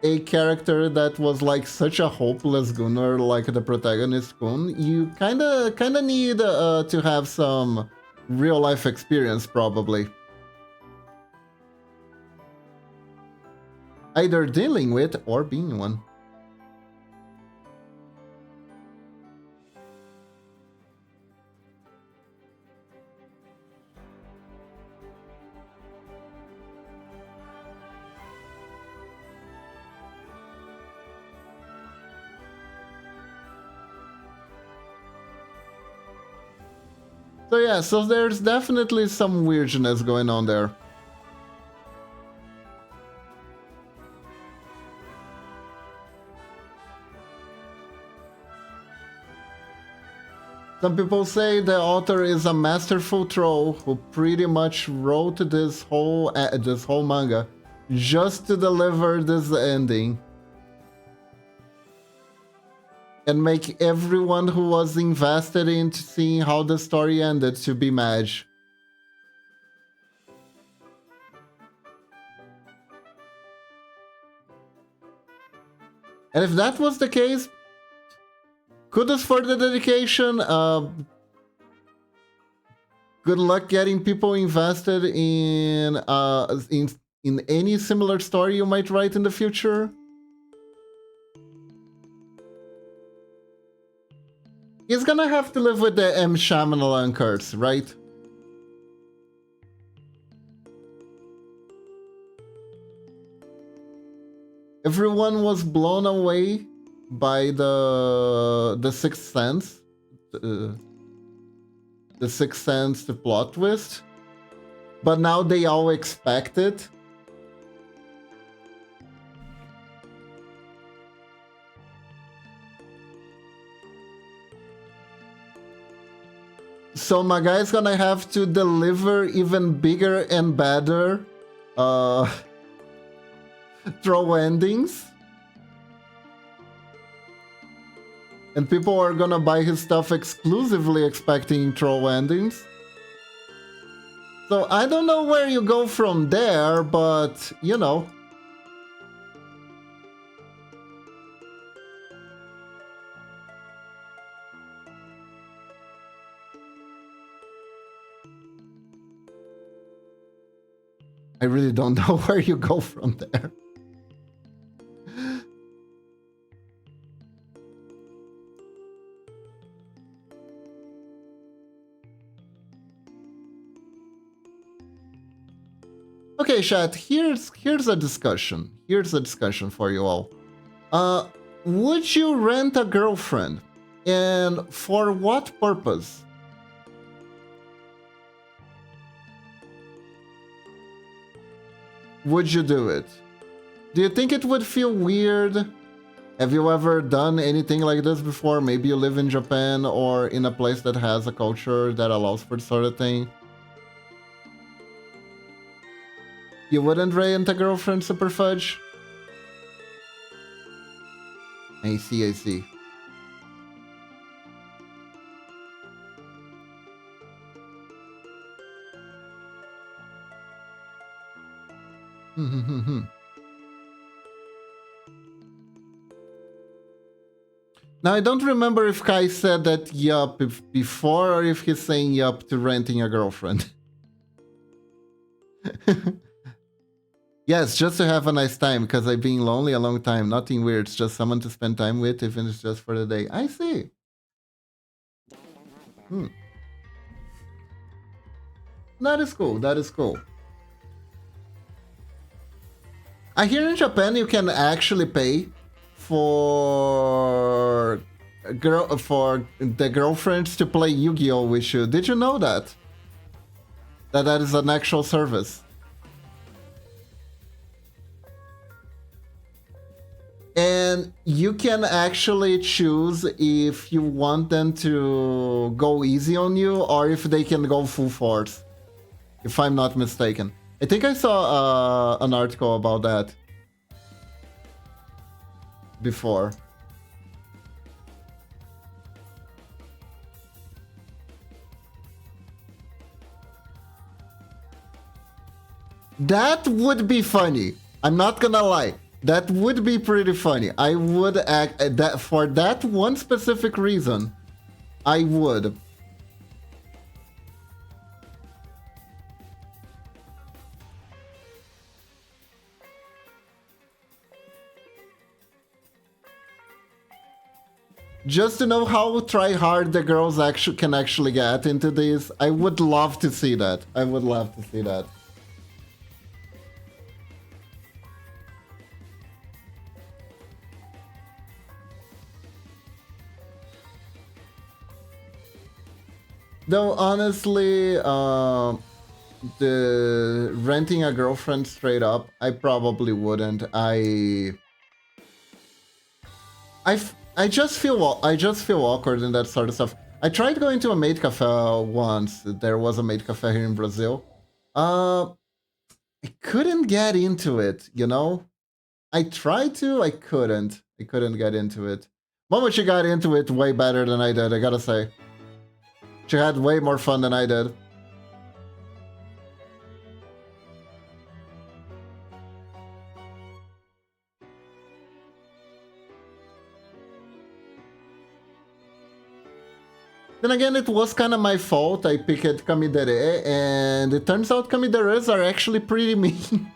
a character that was like such a hopeless gunner like the protagonist Kun, you kind of need to have some real life experience, probably. Either dealing with or being one. So yeah, so there's definitely some weirdness going on there. Some people say the author is a masterful troll who pretty much wrote this whole manga just to deliver this ending and make everyone who was invested into seeing how the story ended to be mad. And if that was the case, kudos for the dedication. Good luck getting people invested in any similar story you might write in the future. He's gonna have to live with the M. Shyamalan curse, right? Everyone was blown away by the Sixth Sense. The Sixth Sense, the plot twist. But now they all expect it. So my guy's gonna have to deliver even bigger and better throw endings. And people are gonna buy his stuff exclusively expecting troll endings. So I don't know where you go from there, but you know. I really don't know where you go from there. Okay, chat, here's a discussion. Here's a discussion for you all. Would you rent a girlfriend? And for what purpose? Would you do it? Do you think it would feel weird? Have you ever done anything like this before? Maybe you live in Japan or in a place that has a culture that allows for this sort of thing. You wouldn't rent a girlfriend, Super Fudge? I see, I see. Now, I don't remember if Kai said that yup before or if he's saying yup to renting a girlfriend. Yes, just to have a nice time, because I've been lonely a long time. Nothing weird, it's just someone to spend time with, even if it's just for the day. I see. That is cool, that is cool. I hear in Japan you can actually pay for the girlfriends to play Yu-Gi-Oh with you. Did you know that? That is an actual service. And you can actually choose if you want them to go easy on you or if they can go full force. If I'm not mistaken. I think I saw an article about that before. That would be funny. I'm not gonna lie. That would be pretty funny. I would act that for that one specific reason. I would. Just to know how try hard the girls can actually get into this. I would love to see that. I would love to see that. Though honestly, the renting a girlfriend straight up, I probably wouldn't. I just feel awkward in that sort of stuff. I tried going to a maid cafe once. There was a maid cafe here in Brazil. Uh, I couldn't get into it, you know? I tried to, I couldn't. I couldn't get into it. Mama, she got into it way better than I did, I gotta say. She had way more fun than I did. Then again, it was kind of my fault. I picked Kamidere, and it turns out Kamideres are actually pretty mean.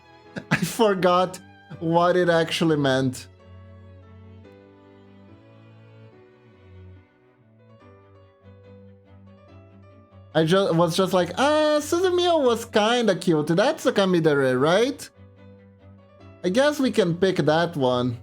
I forgot what it actually meant. I was just like, Suzumiya was kinda cute. That's a Kamidere, right? I guess we can pick that one.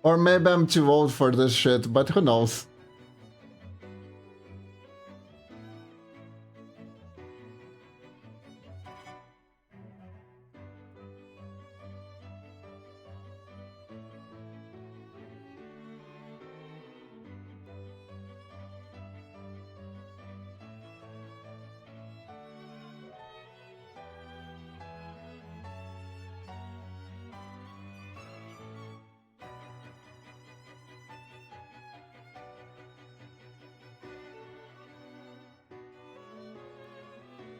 Or maybe I'm too old for this shit, but who knows?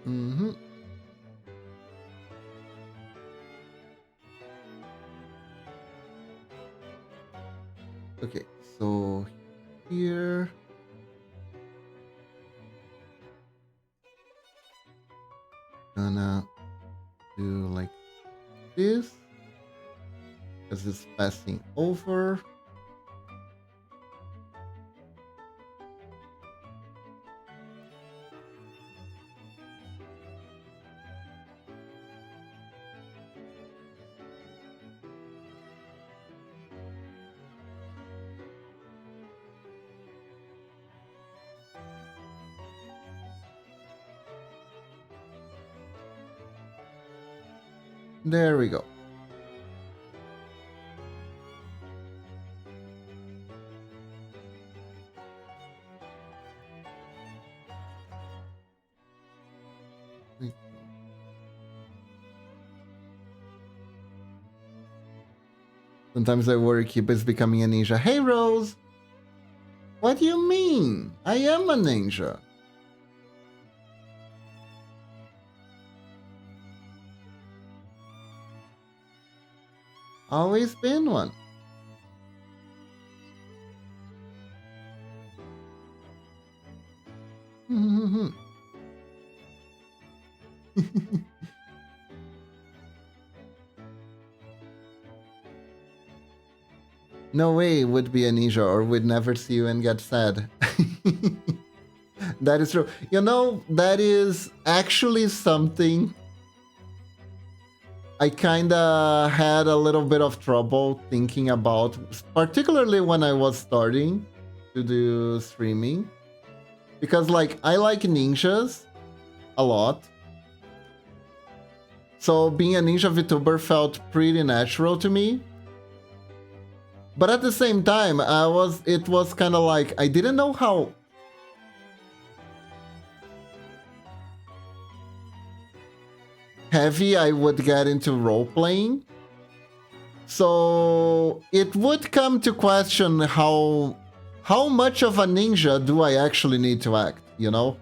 Mm-hmm. Okay, so here... Gonna do like this. Because it's passing over. There we go. Sometimes I worry Kiba is becoming a ninja. Hey, Rose! What do you mean? I am a ninja. Always been one. No way would be a ninja or would never see you and get sad. That is true. You know, that is actually something I kinda had a little bit of trouble thinking about, particularly when I was starting to do streaming. Because, like, I like ninjas a lot. So being a ninja VTuber felt pretty natural to me. But at the same time, it was kind of like, I didn't know how heavy I would get into role-playing. So it would come to question how much of a ninja do I actually need to act, you know?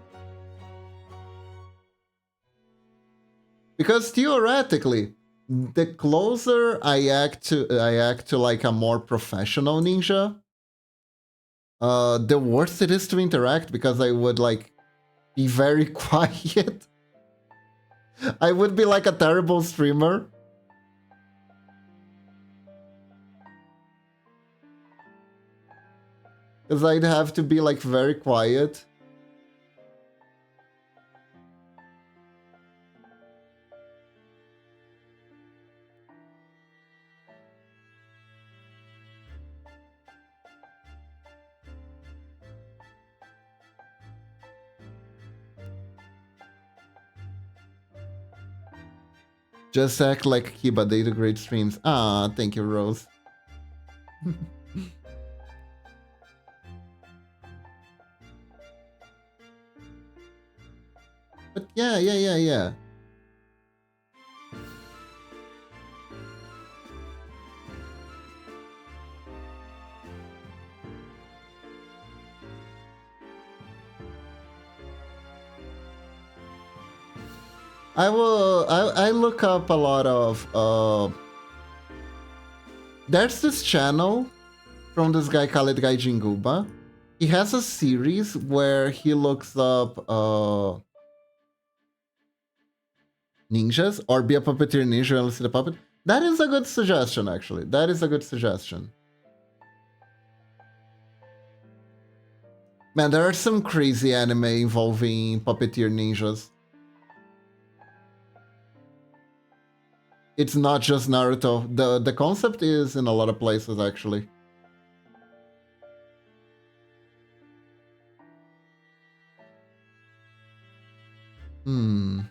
Because theoretically, The closer I act to like a more professional ninja, the worse it is to interact because I would like be very quiet. I would be like a terrible streamer. Because I'd have to be like very quiet. Just act like Kiba, they do great streams. Ah, thank you, Rose. But yeah. I look up a lot of there's this channel from this guy Khaled Guy Jinguba. He has a series where he looks up ninjas or be a puppeteer ninja and see the puppet. That is a good suggestion, actually. That is a good suggestion. Man, there are some crazy anime involving puppeteer ninjas. It's not just Naruto. The concept is in a lot of places, actually. Hmm.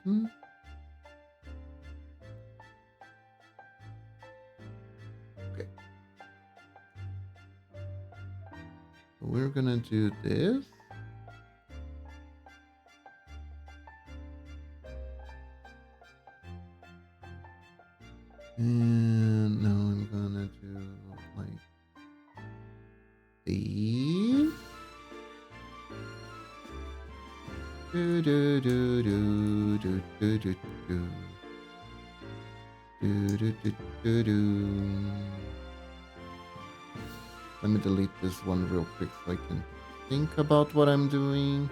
Okay. We're gonna do this. And now I'm gonna do like these. Do do do do do do do do. Do do do do do. Let me delete this one real quick so I can think about what I'm doing.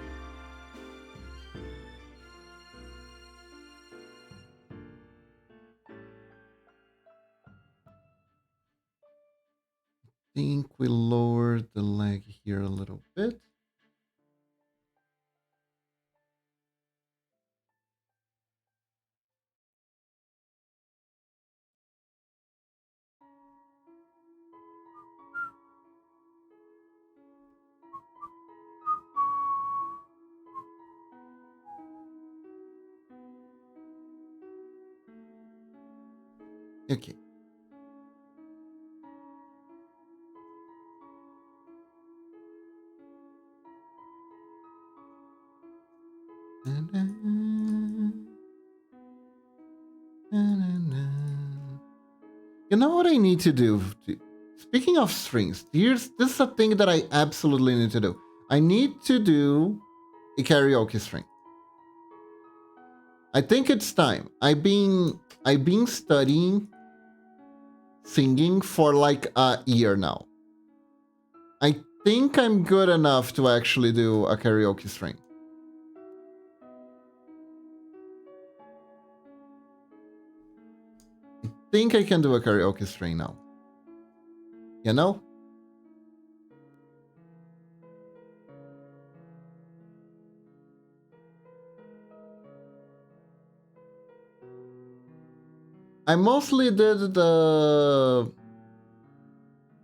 I think we lowered the leg here a little bit. Okay. You know what I need to do? Speaking of strings, this is a thing that I absolutely need to do. I need to do a karaoke string. I think it's time. I've been studying singing for like a year now. I think I'm good enough to actually do a karaoke string. I think I can do a karaoke string now. You know? I mostly did the...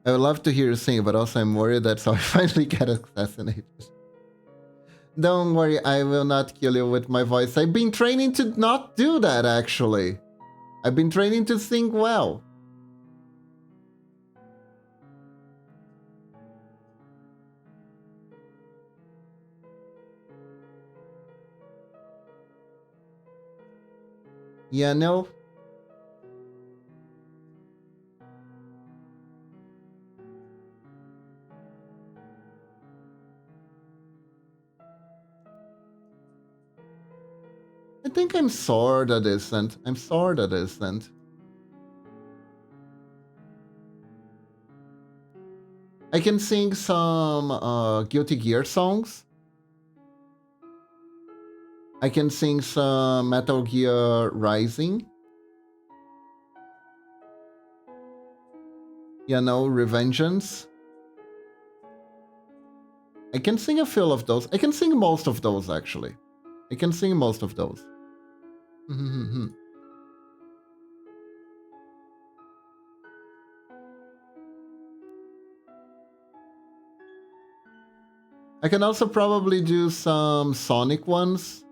I would love to hear you sing, but also I'm worried that's how I finally get assassinated. Don't worry, I will not kill you with my voice. I've been training to not do that, actually. I've been training to sing well. Yeah, no? I think I'm sorta decent. I'm sorta decent. I can sing some Guilty Gear songs. I can sing some Metal Gear Rising. You know, Revengeance. I can sing a few of those. I can sing most of those, actually. I can sing most of those. I can also probably do some Sonic ones.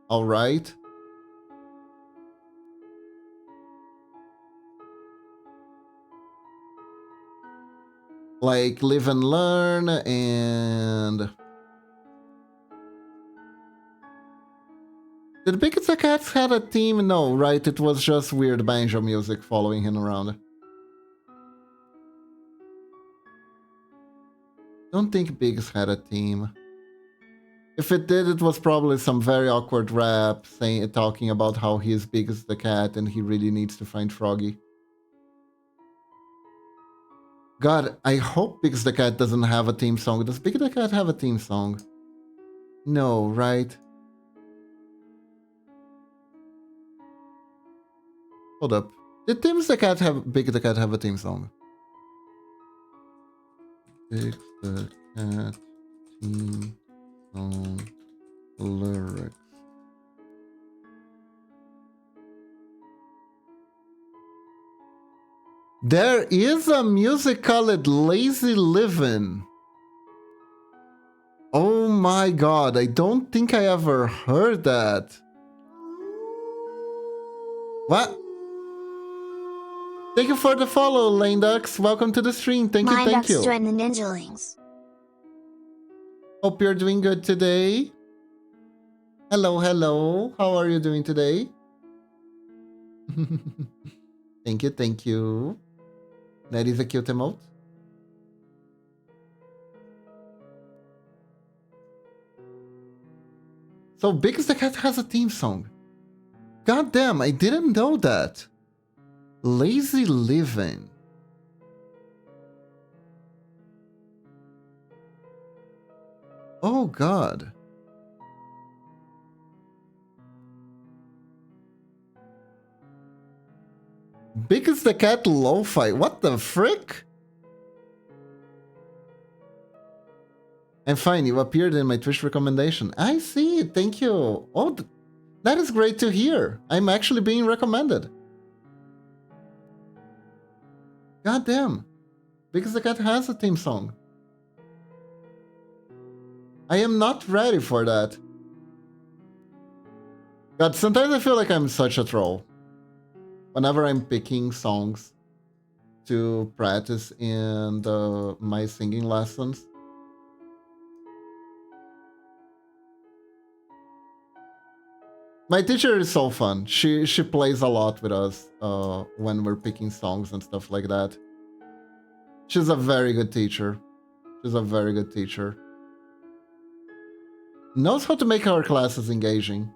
Alright. Like Live and Learn and... Did Big the Cats had a team? No, right? It was just weird banjo music following him around. Don't think Biggs had a team. If it did, it was probably some very awkward rap talking about how he is big as the cat and he really needs to find Froggy. God, I hope Biggs the Cat doesn't have a theme song. Does Big the Cat have a theme song? No, right? Hold up. Did Big the Cat have a theme song? Big the Cat theme song lyrics. There is a music called Lazy Livin'. Oh my god, I don't think I ever heard that. What? Thank you for the follow, Lane Ducks. Welcome to the stream. Thank you. Join the Ninjalings. Hope you're doing good today. Hello, hello. How are you doing today? Thank you. That is a cute emote. So Big as the Cat has a theme song. God damn, I didn't know that. Lazy Living. Oh god. Big as the Cat lo-fi. What the frick? I'm fine, you appeared in my Twitch recommendation. I see, thank you. Oh, that is great to hear. I'm actually being recommended. God damn. Because the Cat has a theme song. I am not ready for that. God, sometimes I feel like I'm such a troll. Whenever I'm picking songs to practice in my singing lessons. My teacher is so fun. She plays a lot with us when we're picking songs and stuff like that. She's a very good teacher. She's a very good teacher. Knows how to make our classes engaging.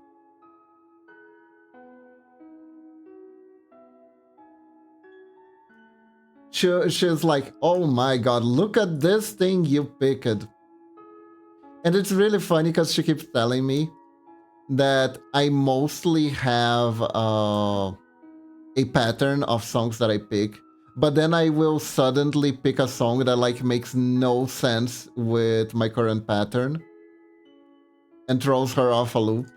She's like, oh my god, look at this thing you picked. And it's really funny because she keeps telling me that I mostly have a pattern of songs that I pick, but then I will suddenly pick a song that like makes no sense with my current pattern and throws her off a loop.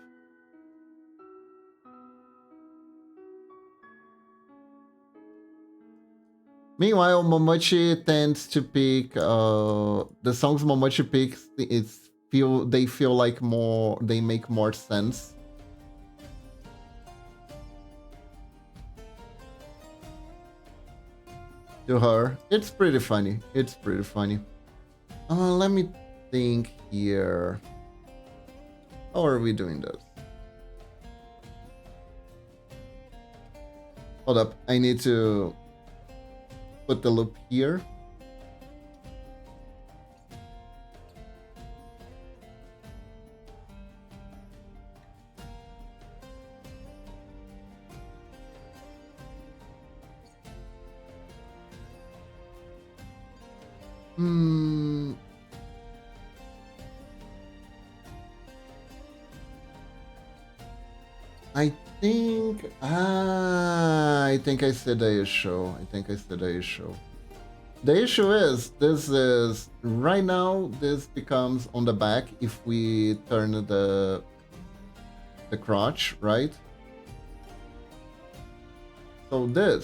Meanwhile, Momochi tends to pick the songs Momochi picks. They feel like they make more sense. To her, it's pretty funny. It's pretty funny. Let me think here. How are we doing this? Hold up, I need to put the loop here. I think... I think I see the issue. The issue is, this is... Right now, this becomes on the back if we turn the crotch, right? So this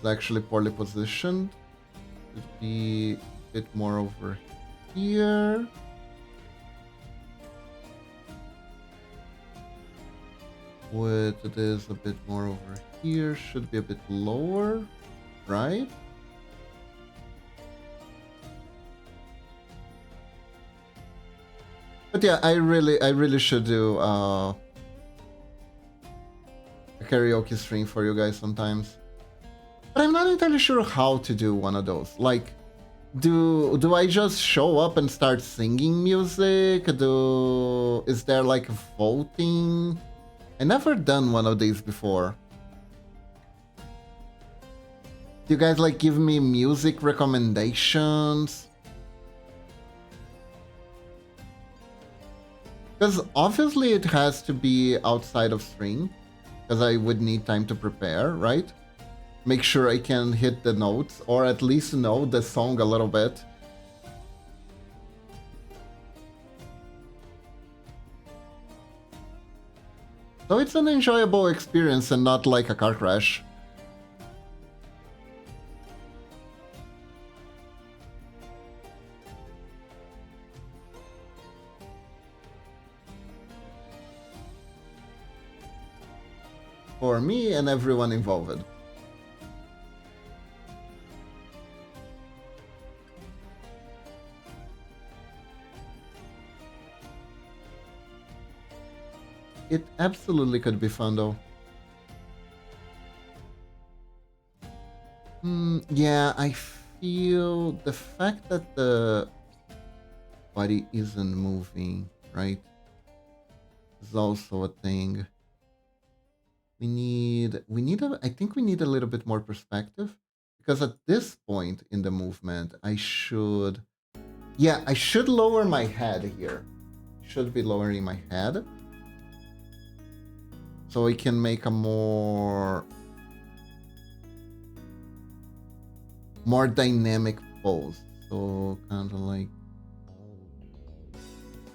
is actually poorly positioned. Should be a bit more over here. With this a bit more over here, should be a bit lower, right? But yeah, I really should do a karaoke stream for you guys sometimes. But I'm not entirely sure how to do one of those. Like, do I just show up and start singing music? Is there like voting? I never done one of these before. Do you guys like give me music recommendations? Because obviously it has to be outside of stream, because I would need time to prepare, right? Make sure I can hit the notes, or at least know the song a little bit. So it's an enjoyable experience and not like a car crash. For me and everyone involved. It absolutely could be fun though. Yeah, I feel the fact that the body isn't moving, right, is also a thing. I think we need a little bit more perspective, because at this point in the movement, I should lower my head here. Should be lowering my head. So I can make a more dynamic pose. So kind of like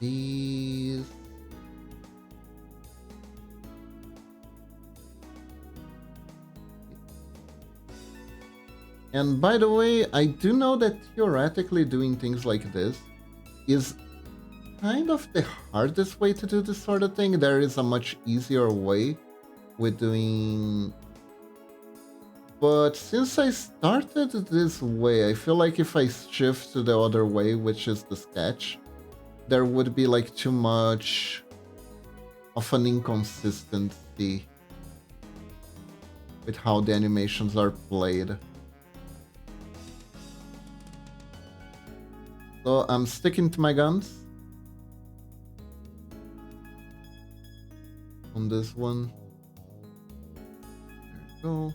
these. And by the way, I do know that theoretically doing things like this is kind of the hardest way to do this sort of thing. There is a much easier way with doing... But since I started this way, I feel like if I shift to the other way, which is the sketch, there would be like too much of an inconsistency with how the animations are played. So I'm sticking to my guns on this one. There we go.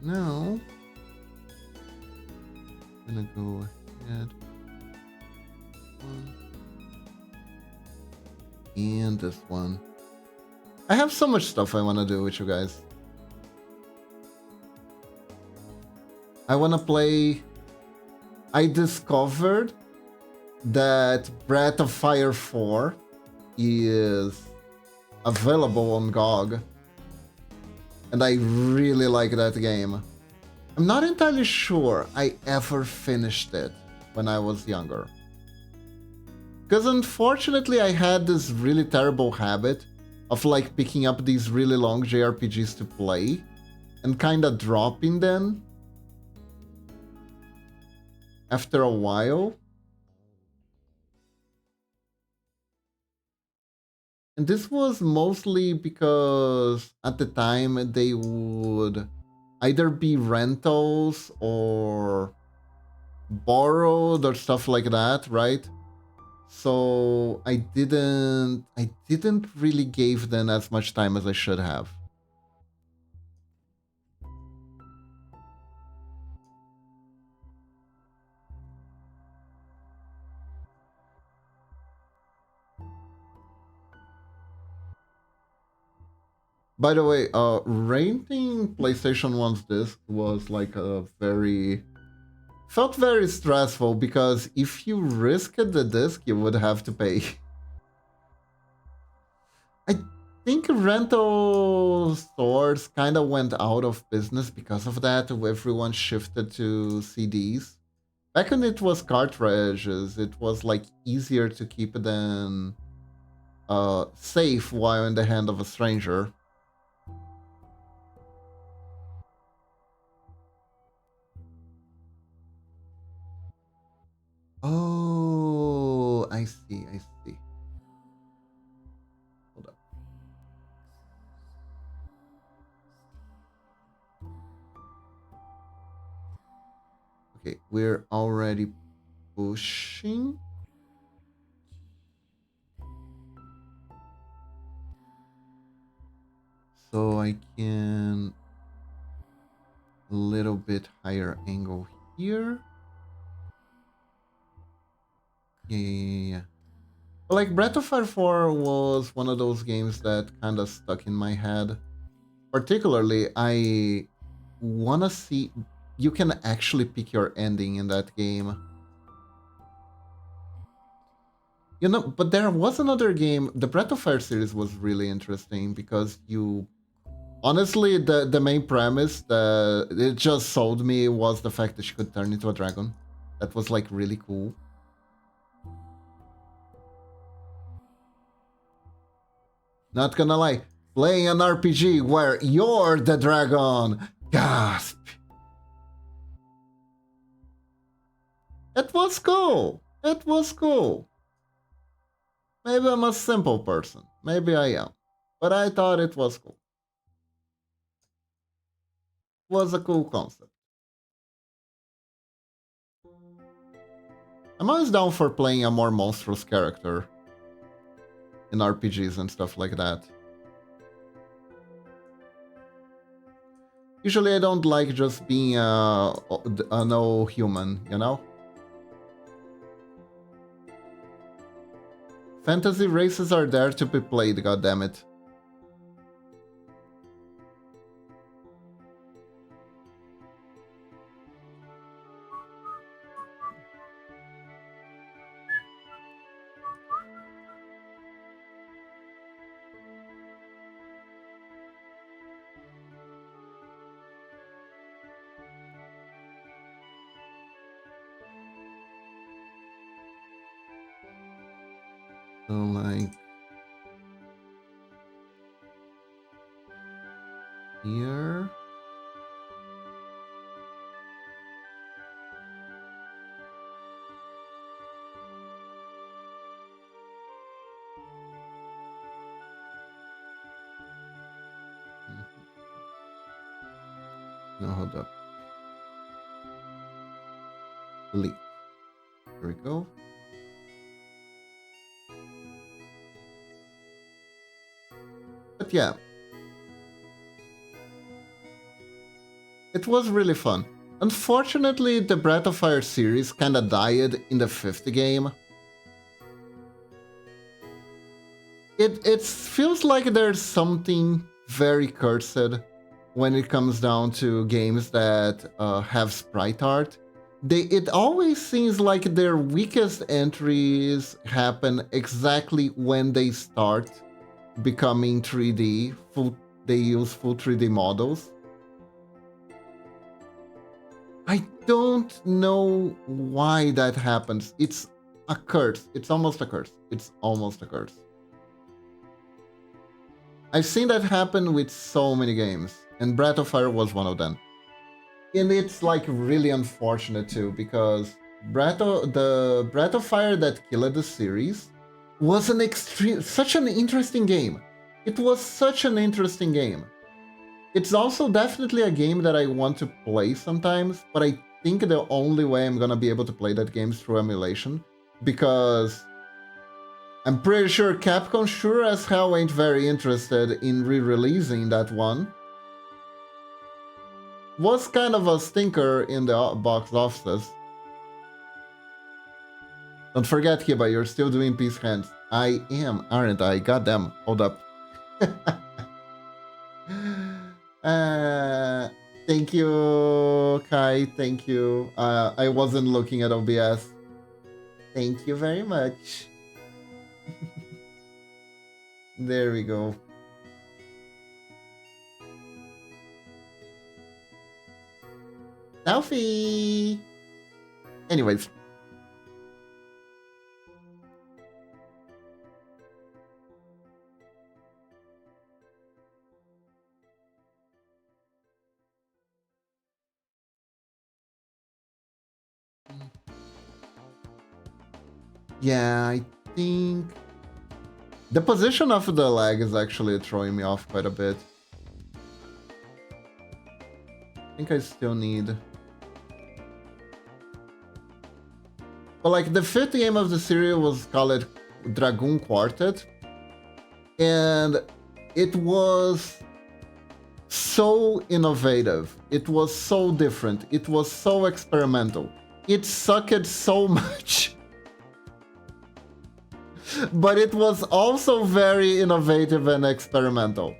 Now, I'm gonna go ahead. And this one. I have so much stuff I want to do with you guys. I want to play... I discovered that Breath of Fire 4 is available on GOG. And I really like that game. I'm not entirely sure I ever finished it when I was younger. Because unfortunately I had this really terrible habit of like picking up these really long JRPGs to play and kinda dropping them after a while. And this was mostly because at the time they would either be rentals or borrowed or stuff like that, right? So I didn't really give them as much time as I should have. By the way, renting PlayStation 1's disc was like a very felt very stressful because if you risked the disc, you would have to pay. I think rental stores kind of went out of business because of that. Everyone shifted to CDs. Back when it was cartridges, it was like easier to keep than safe while in the hand of a stranger. Oh, I see, I see. Hold up. Okay, we're already pushing. So I can a little bit higher angle here. Yeah. Like Breath of Fire 4 was one of those games that kind of stuck in my head. Particularly, I wanna see you can actually pick your ending in that game. You know, but there was another game. The Breath of Fire series was really interesting because you honestly the main premise that it just sold me was the fact that she could turn into a dragon. That was like really cool. Not gonna lie, playing an RPG where you're the dragon. Gasp. It was cool. It was cool. Maybe I'm a simple person. Maybe I am. But I thought it was cool. It was a cool concept. I'm always down for playing a more monstrous character in RPGs and stuff like that. Usually I don't like just being a no human, you know? Fantasy races are there to be played, goddammit. So like here. No, hold up. Delete. There we go. But yeah, it was really fun. Unfortunately, the Breath of Fire series kinda died in the 5th game. It feels like there's something very cursed when it comes down to games that have sprite art. It always seems like their weakest entries happen exactly when they start becoming 3D. They use full 3D models. I don't know why that happens. It's a curse. It's almost a curse. It's almost a curse. I've seen that happen with so many games, and Breath of Fire was one of them. And it's like really unfortunate too, because the Breath of Fire that killed the series was such an interesting game. It was such an interesting game. It's also definitely a game that I want to play sometimes, but I think the only way I'm gonna be able to play that game is through emulation, because I'm pretty sure Capcom sure as hell ain't very interested in re-releasing that one. Was kind of a stinker in the box offices. Don't forget, Hiba, you're still doing Peace Hands. I am, aren't I? Goddamn. Hold up. Thank you, Kai. Thank you. I wasn't looking at OBS. Thank you very much. There we go. Selfie! Anyways. Yeah, I think the position of the leg is actually throwing me off quite a bit. I think I still need... But like the fifth game of the series was called Dragoon Quartet. And it was so innovative. It was so different. It was so experimental. It sucked so much. But it was also very innovative and experimental.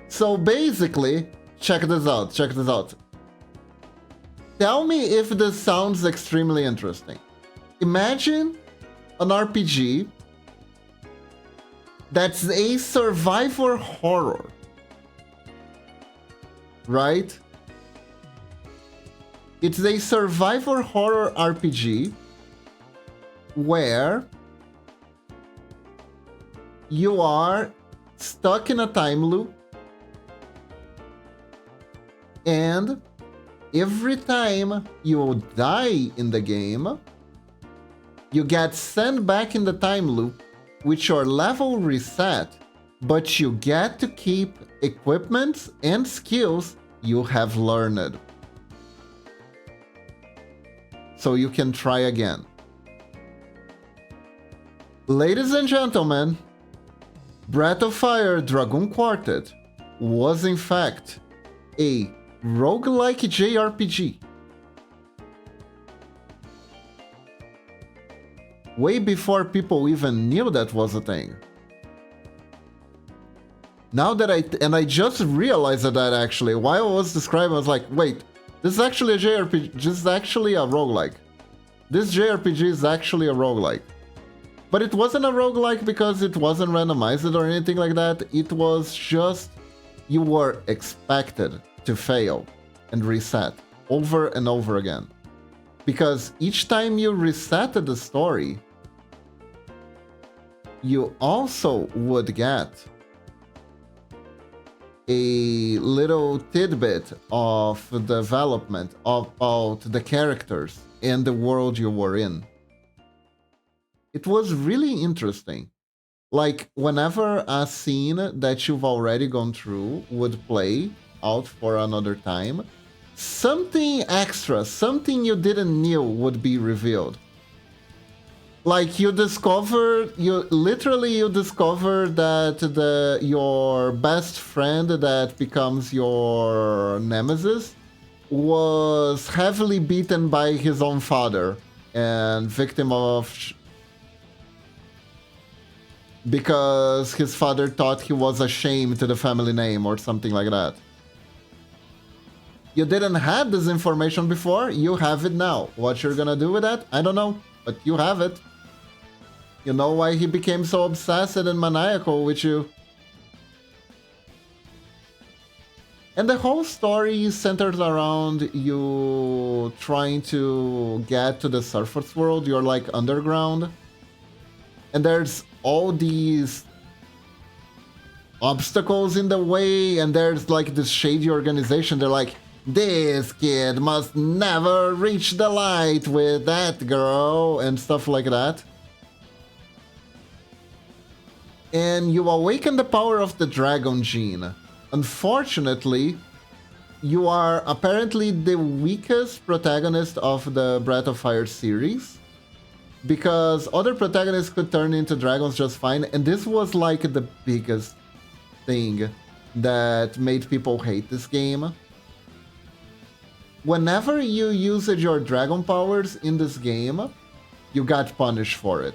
So basically, check this out, check this out. Tell me if this sounds extremely interesting. Imagine an RPG that's a survivor horror, right? It's a survivor horror RPG where you are stuck in a time loop, and every time you die in the game, you get sent back in the time loop with your level reset, but you get to keep equipment and skills you have learned. So you can try again. Ladies and gentlemen, Breath of Fire Dragoon Quartet was in fact a roguelike JRPG. Way before people even knew that was a thing. Now that I just realized that actually, while I was describing, I was like, wait, this is actually a JRPG, this is actually a roguelike. This JRPG is actually a roguelike. But it wasn't a roguelike because it wasn't randomized or anything like that. It was just, you were expected to fail and reset over and over again. Because each time you resetted the story, you also would get a little tidbit of development about the characters and the world you were in. It was really interesting. Like, whenever a scene that you've already gone through would play out for another time, something extra, something you didn't know would be revealed. Like, you discover that your best friend that becomes your nemesis was heavily beaten by his own father and victim of... because his father thought he was ashamed to the family name or something like that. You didn't have this information before, you have it now. What you're gonna do with that? I don't know, but you have it. You know why he became so obsessed and maniacal with you. And the whole story is centered around you trying to get to the surface world. You're like underground. And there's all these obstacles in the way, and there's like this shady organization. They're like, this kid must never reach the light with that girl, and stuff like that. And you awaken the power of the dragon gene. Unfortunately, you are apparently the weakest protagonist of the Breath of Fire series. because other protagonists could turn into dragons just fine, and this was like the biggest thing that made people hate this game. Whenever you used your dragon powers in this game, you got punished for it.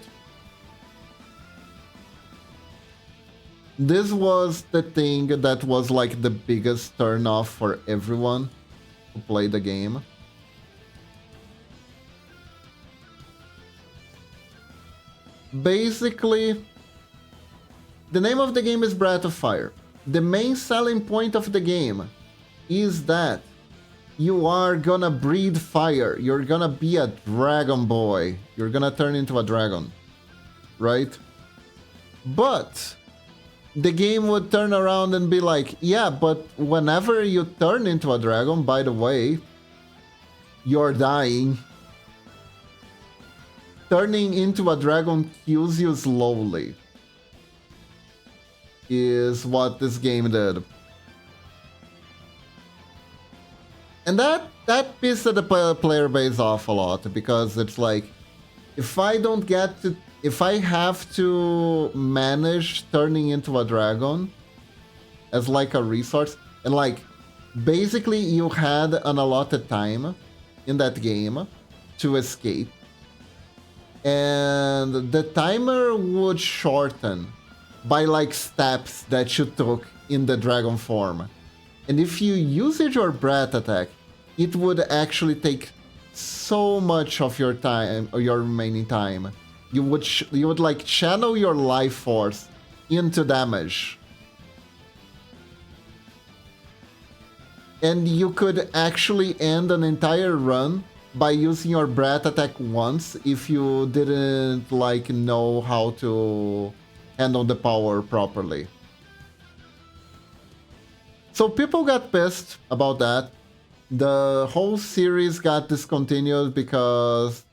This was the thing that was like the biggest turn off for everyone who played the game. Basically, the name of the game is Breath of Fire. The main selling point of the game is that you are gonna breathe fire. You're gonna be a dragon boy. You're gonna turn into a dragon, right? But the game would turn around and be like, yeah, but whenever you turn into a dragon, by the way, you're dying. Turning into a dragon kills you slowly, is what this game did. And that pissed the player base off a lot, because it's like, if I have to manage turning into a dragon as like a resource, and like basically you had an allotted time in that game to escape, and the timer would shorten by like steps that you took in the dragon form. And if you used your breath attack, it would actually take so much of your time, or your remaining time. You would like channel your life force into damage. And you could actually end an entire run by using your breath attack once if you didn't like know how to handle the power properly. So people got pissed about that. The whole series got discontinued because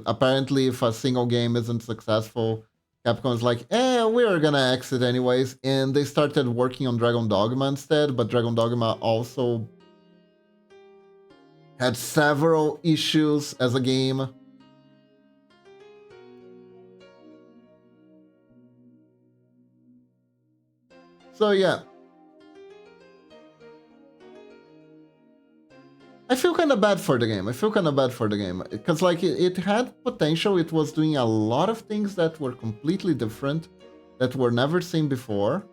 apparently if a single game isn't successful, Capcom's like, we're gonna exit anyways. And they started working on Dragon Dogma instead, but Dragon Dogma also had several issues as a game. So yeah. I feel kind of bad for the game. Because like it had potential. It was doing a lot of things that were completely different, that were never seen before.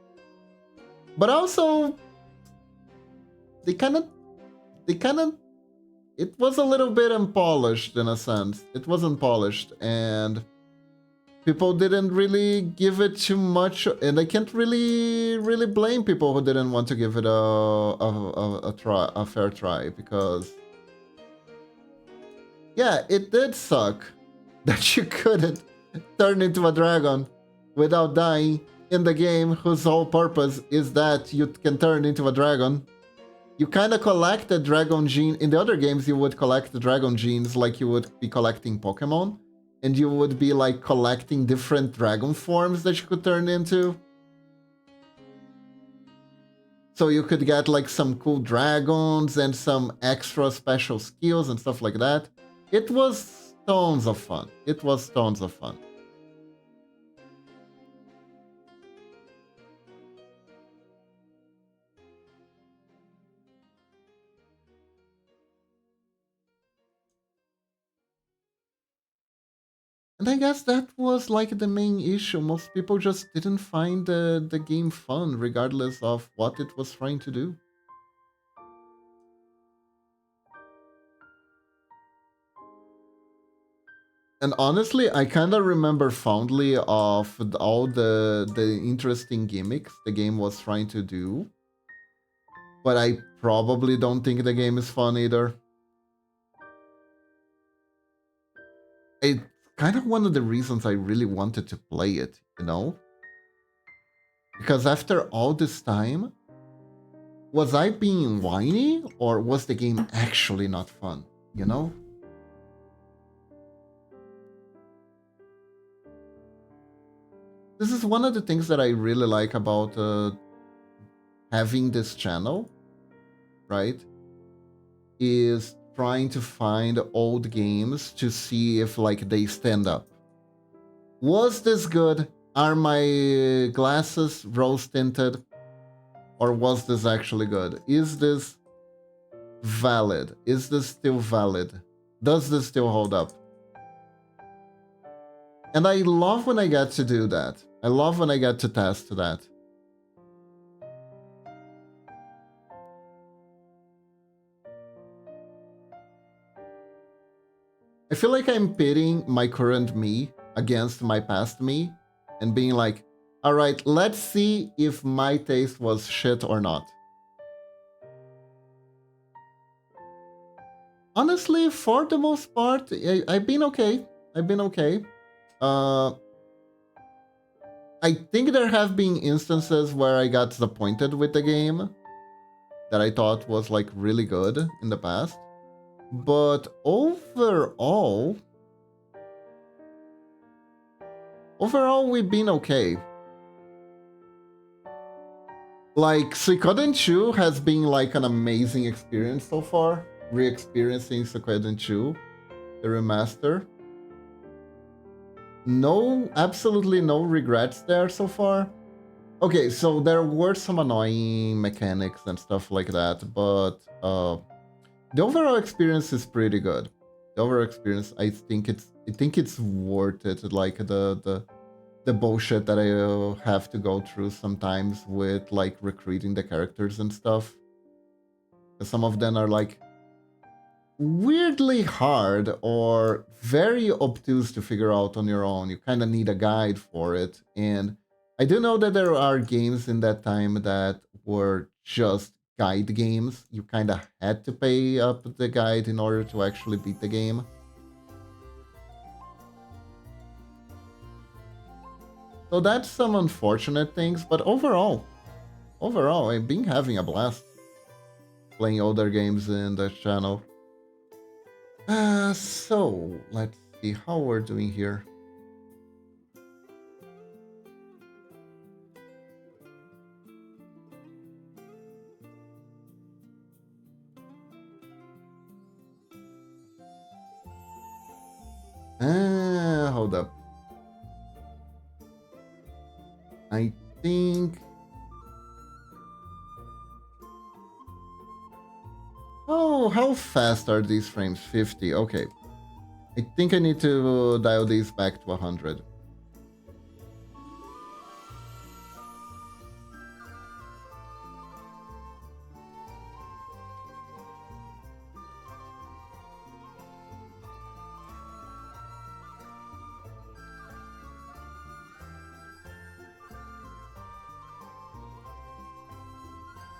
But also, they kind of, it was a little bit unpolished in a sense. It wasn't polished, and people didn't really give it too much, and I can't really blame people who didn't want to give it a fair try, because yeah, it did suck that you couldn't turn into a dragon without dying in the game whose whole purpose is that you can turn into a dragon. You kind of collect the dragon gene. In the other games, you would collect the dragon genes like you would be collecting Pokemon. And you would be like collecting different dragon forms that you could turn into. So you could get like some cool dragons and some extra special skills and stuff like that. It was tons of fun. And I guess that was like the main issue. Most people just didn't find the game fun, regardless of what it was trying to do. And honestly, I kind of remember fondly of all the interesting gimmicks the game was trying to do. But I probably don't think the game is fun either. It's kind of one of the reasons I really wanted to play it, you know? Because after all this time, was I being whiny, or was the game actually not fun, you know? This is one of the things that I really like about having this channel, right? Is trying to find old games to see if like they stand up. Was this good? Are my glasses rose tinted? Or was this actually good? Is this valid? Is this still valid? Does this still hold up? And I love when I get to do that. I love when I get to test that. I feel like I'm pitting my current me against my past me and being like, all right, let's see if my taste was shit or not. Honestly, for the most part, I've been okay. I've been okay. Uh, I think there have been instances where I got disappointed with the game that I thought was like really good in the past. But overall we've been okay. Like Suikoden 2 has been like an amazing experience so far. Re-experiencing Suikoden 2, the remaster. No, absolutely no regrets there so far. Okay, so there were some annoying mechanics and stuff like that, but the overall experience is pretty good. The overall experience, I think it's worth it. Like the bullshit that I have to go through sometimes with like recruiting the characters and stuff. Some of them are like weirdly hard or very obtuse to figure out on your own. You kind of need a guide for it. And I do know that there are games in that time that were just guide games. You kind of had to pay up the guide in order to actually beat the game. So that's some unfortunate things, but overall, I've been having a blast playing older games in the channel. So let's see how we're doing here. Hold up. I think... Oh, how fast are these frames? 50, okay. I think I need to dial these back to 100.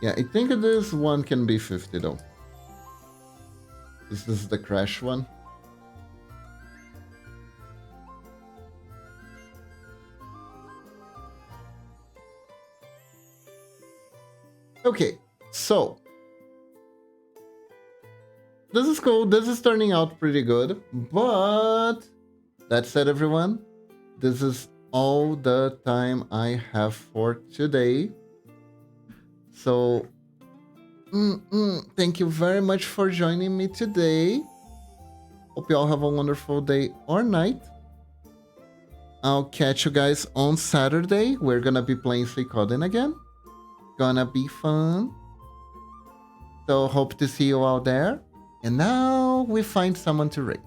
Yeah, I think this one can be 50 though. This is the crash one. Okay, so this is cool. This is turning out pretty good. But that said, everyone, this is all the time I have for today. So thank you very much for joining me today. Hope you all have a wonderful day or night. I'll catch you guys on Saturday. We're gonna be playing Suikoden again. Gonna be fun. So hope to see you all there. And now we find someone to rate.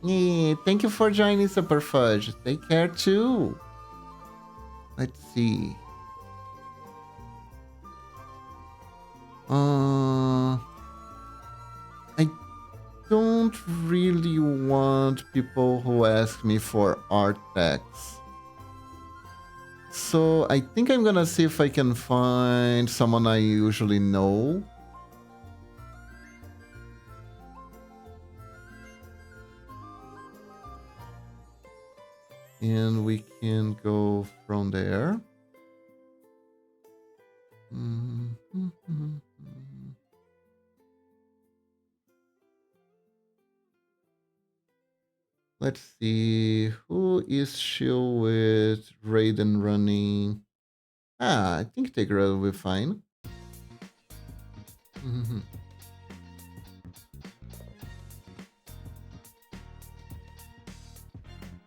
Yeah, thank you for joining, Super Fudge. Take care too. Let's see. I don't really want people who ask me for art packs. So I think I'm gonna see if I can find someone I usually know. And we can go from there. Let's see, who is chill with Raiden running? I think Tegra will be fine. Mhm.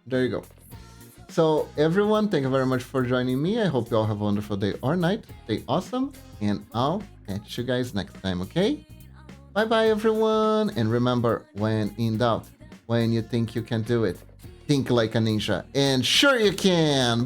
There you go. So, everyone, thank you very much for joining me. I hope you all have a wonderful day or night. Stay awesome, and I'll catch you guys next time, okay? Bye bye, everyone. And remember, when in doubt, when you think you can do it, think like a ninja. And sure you can. Bye.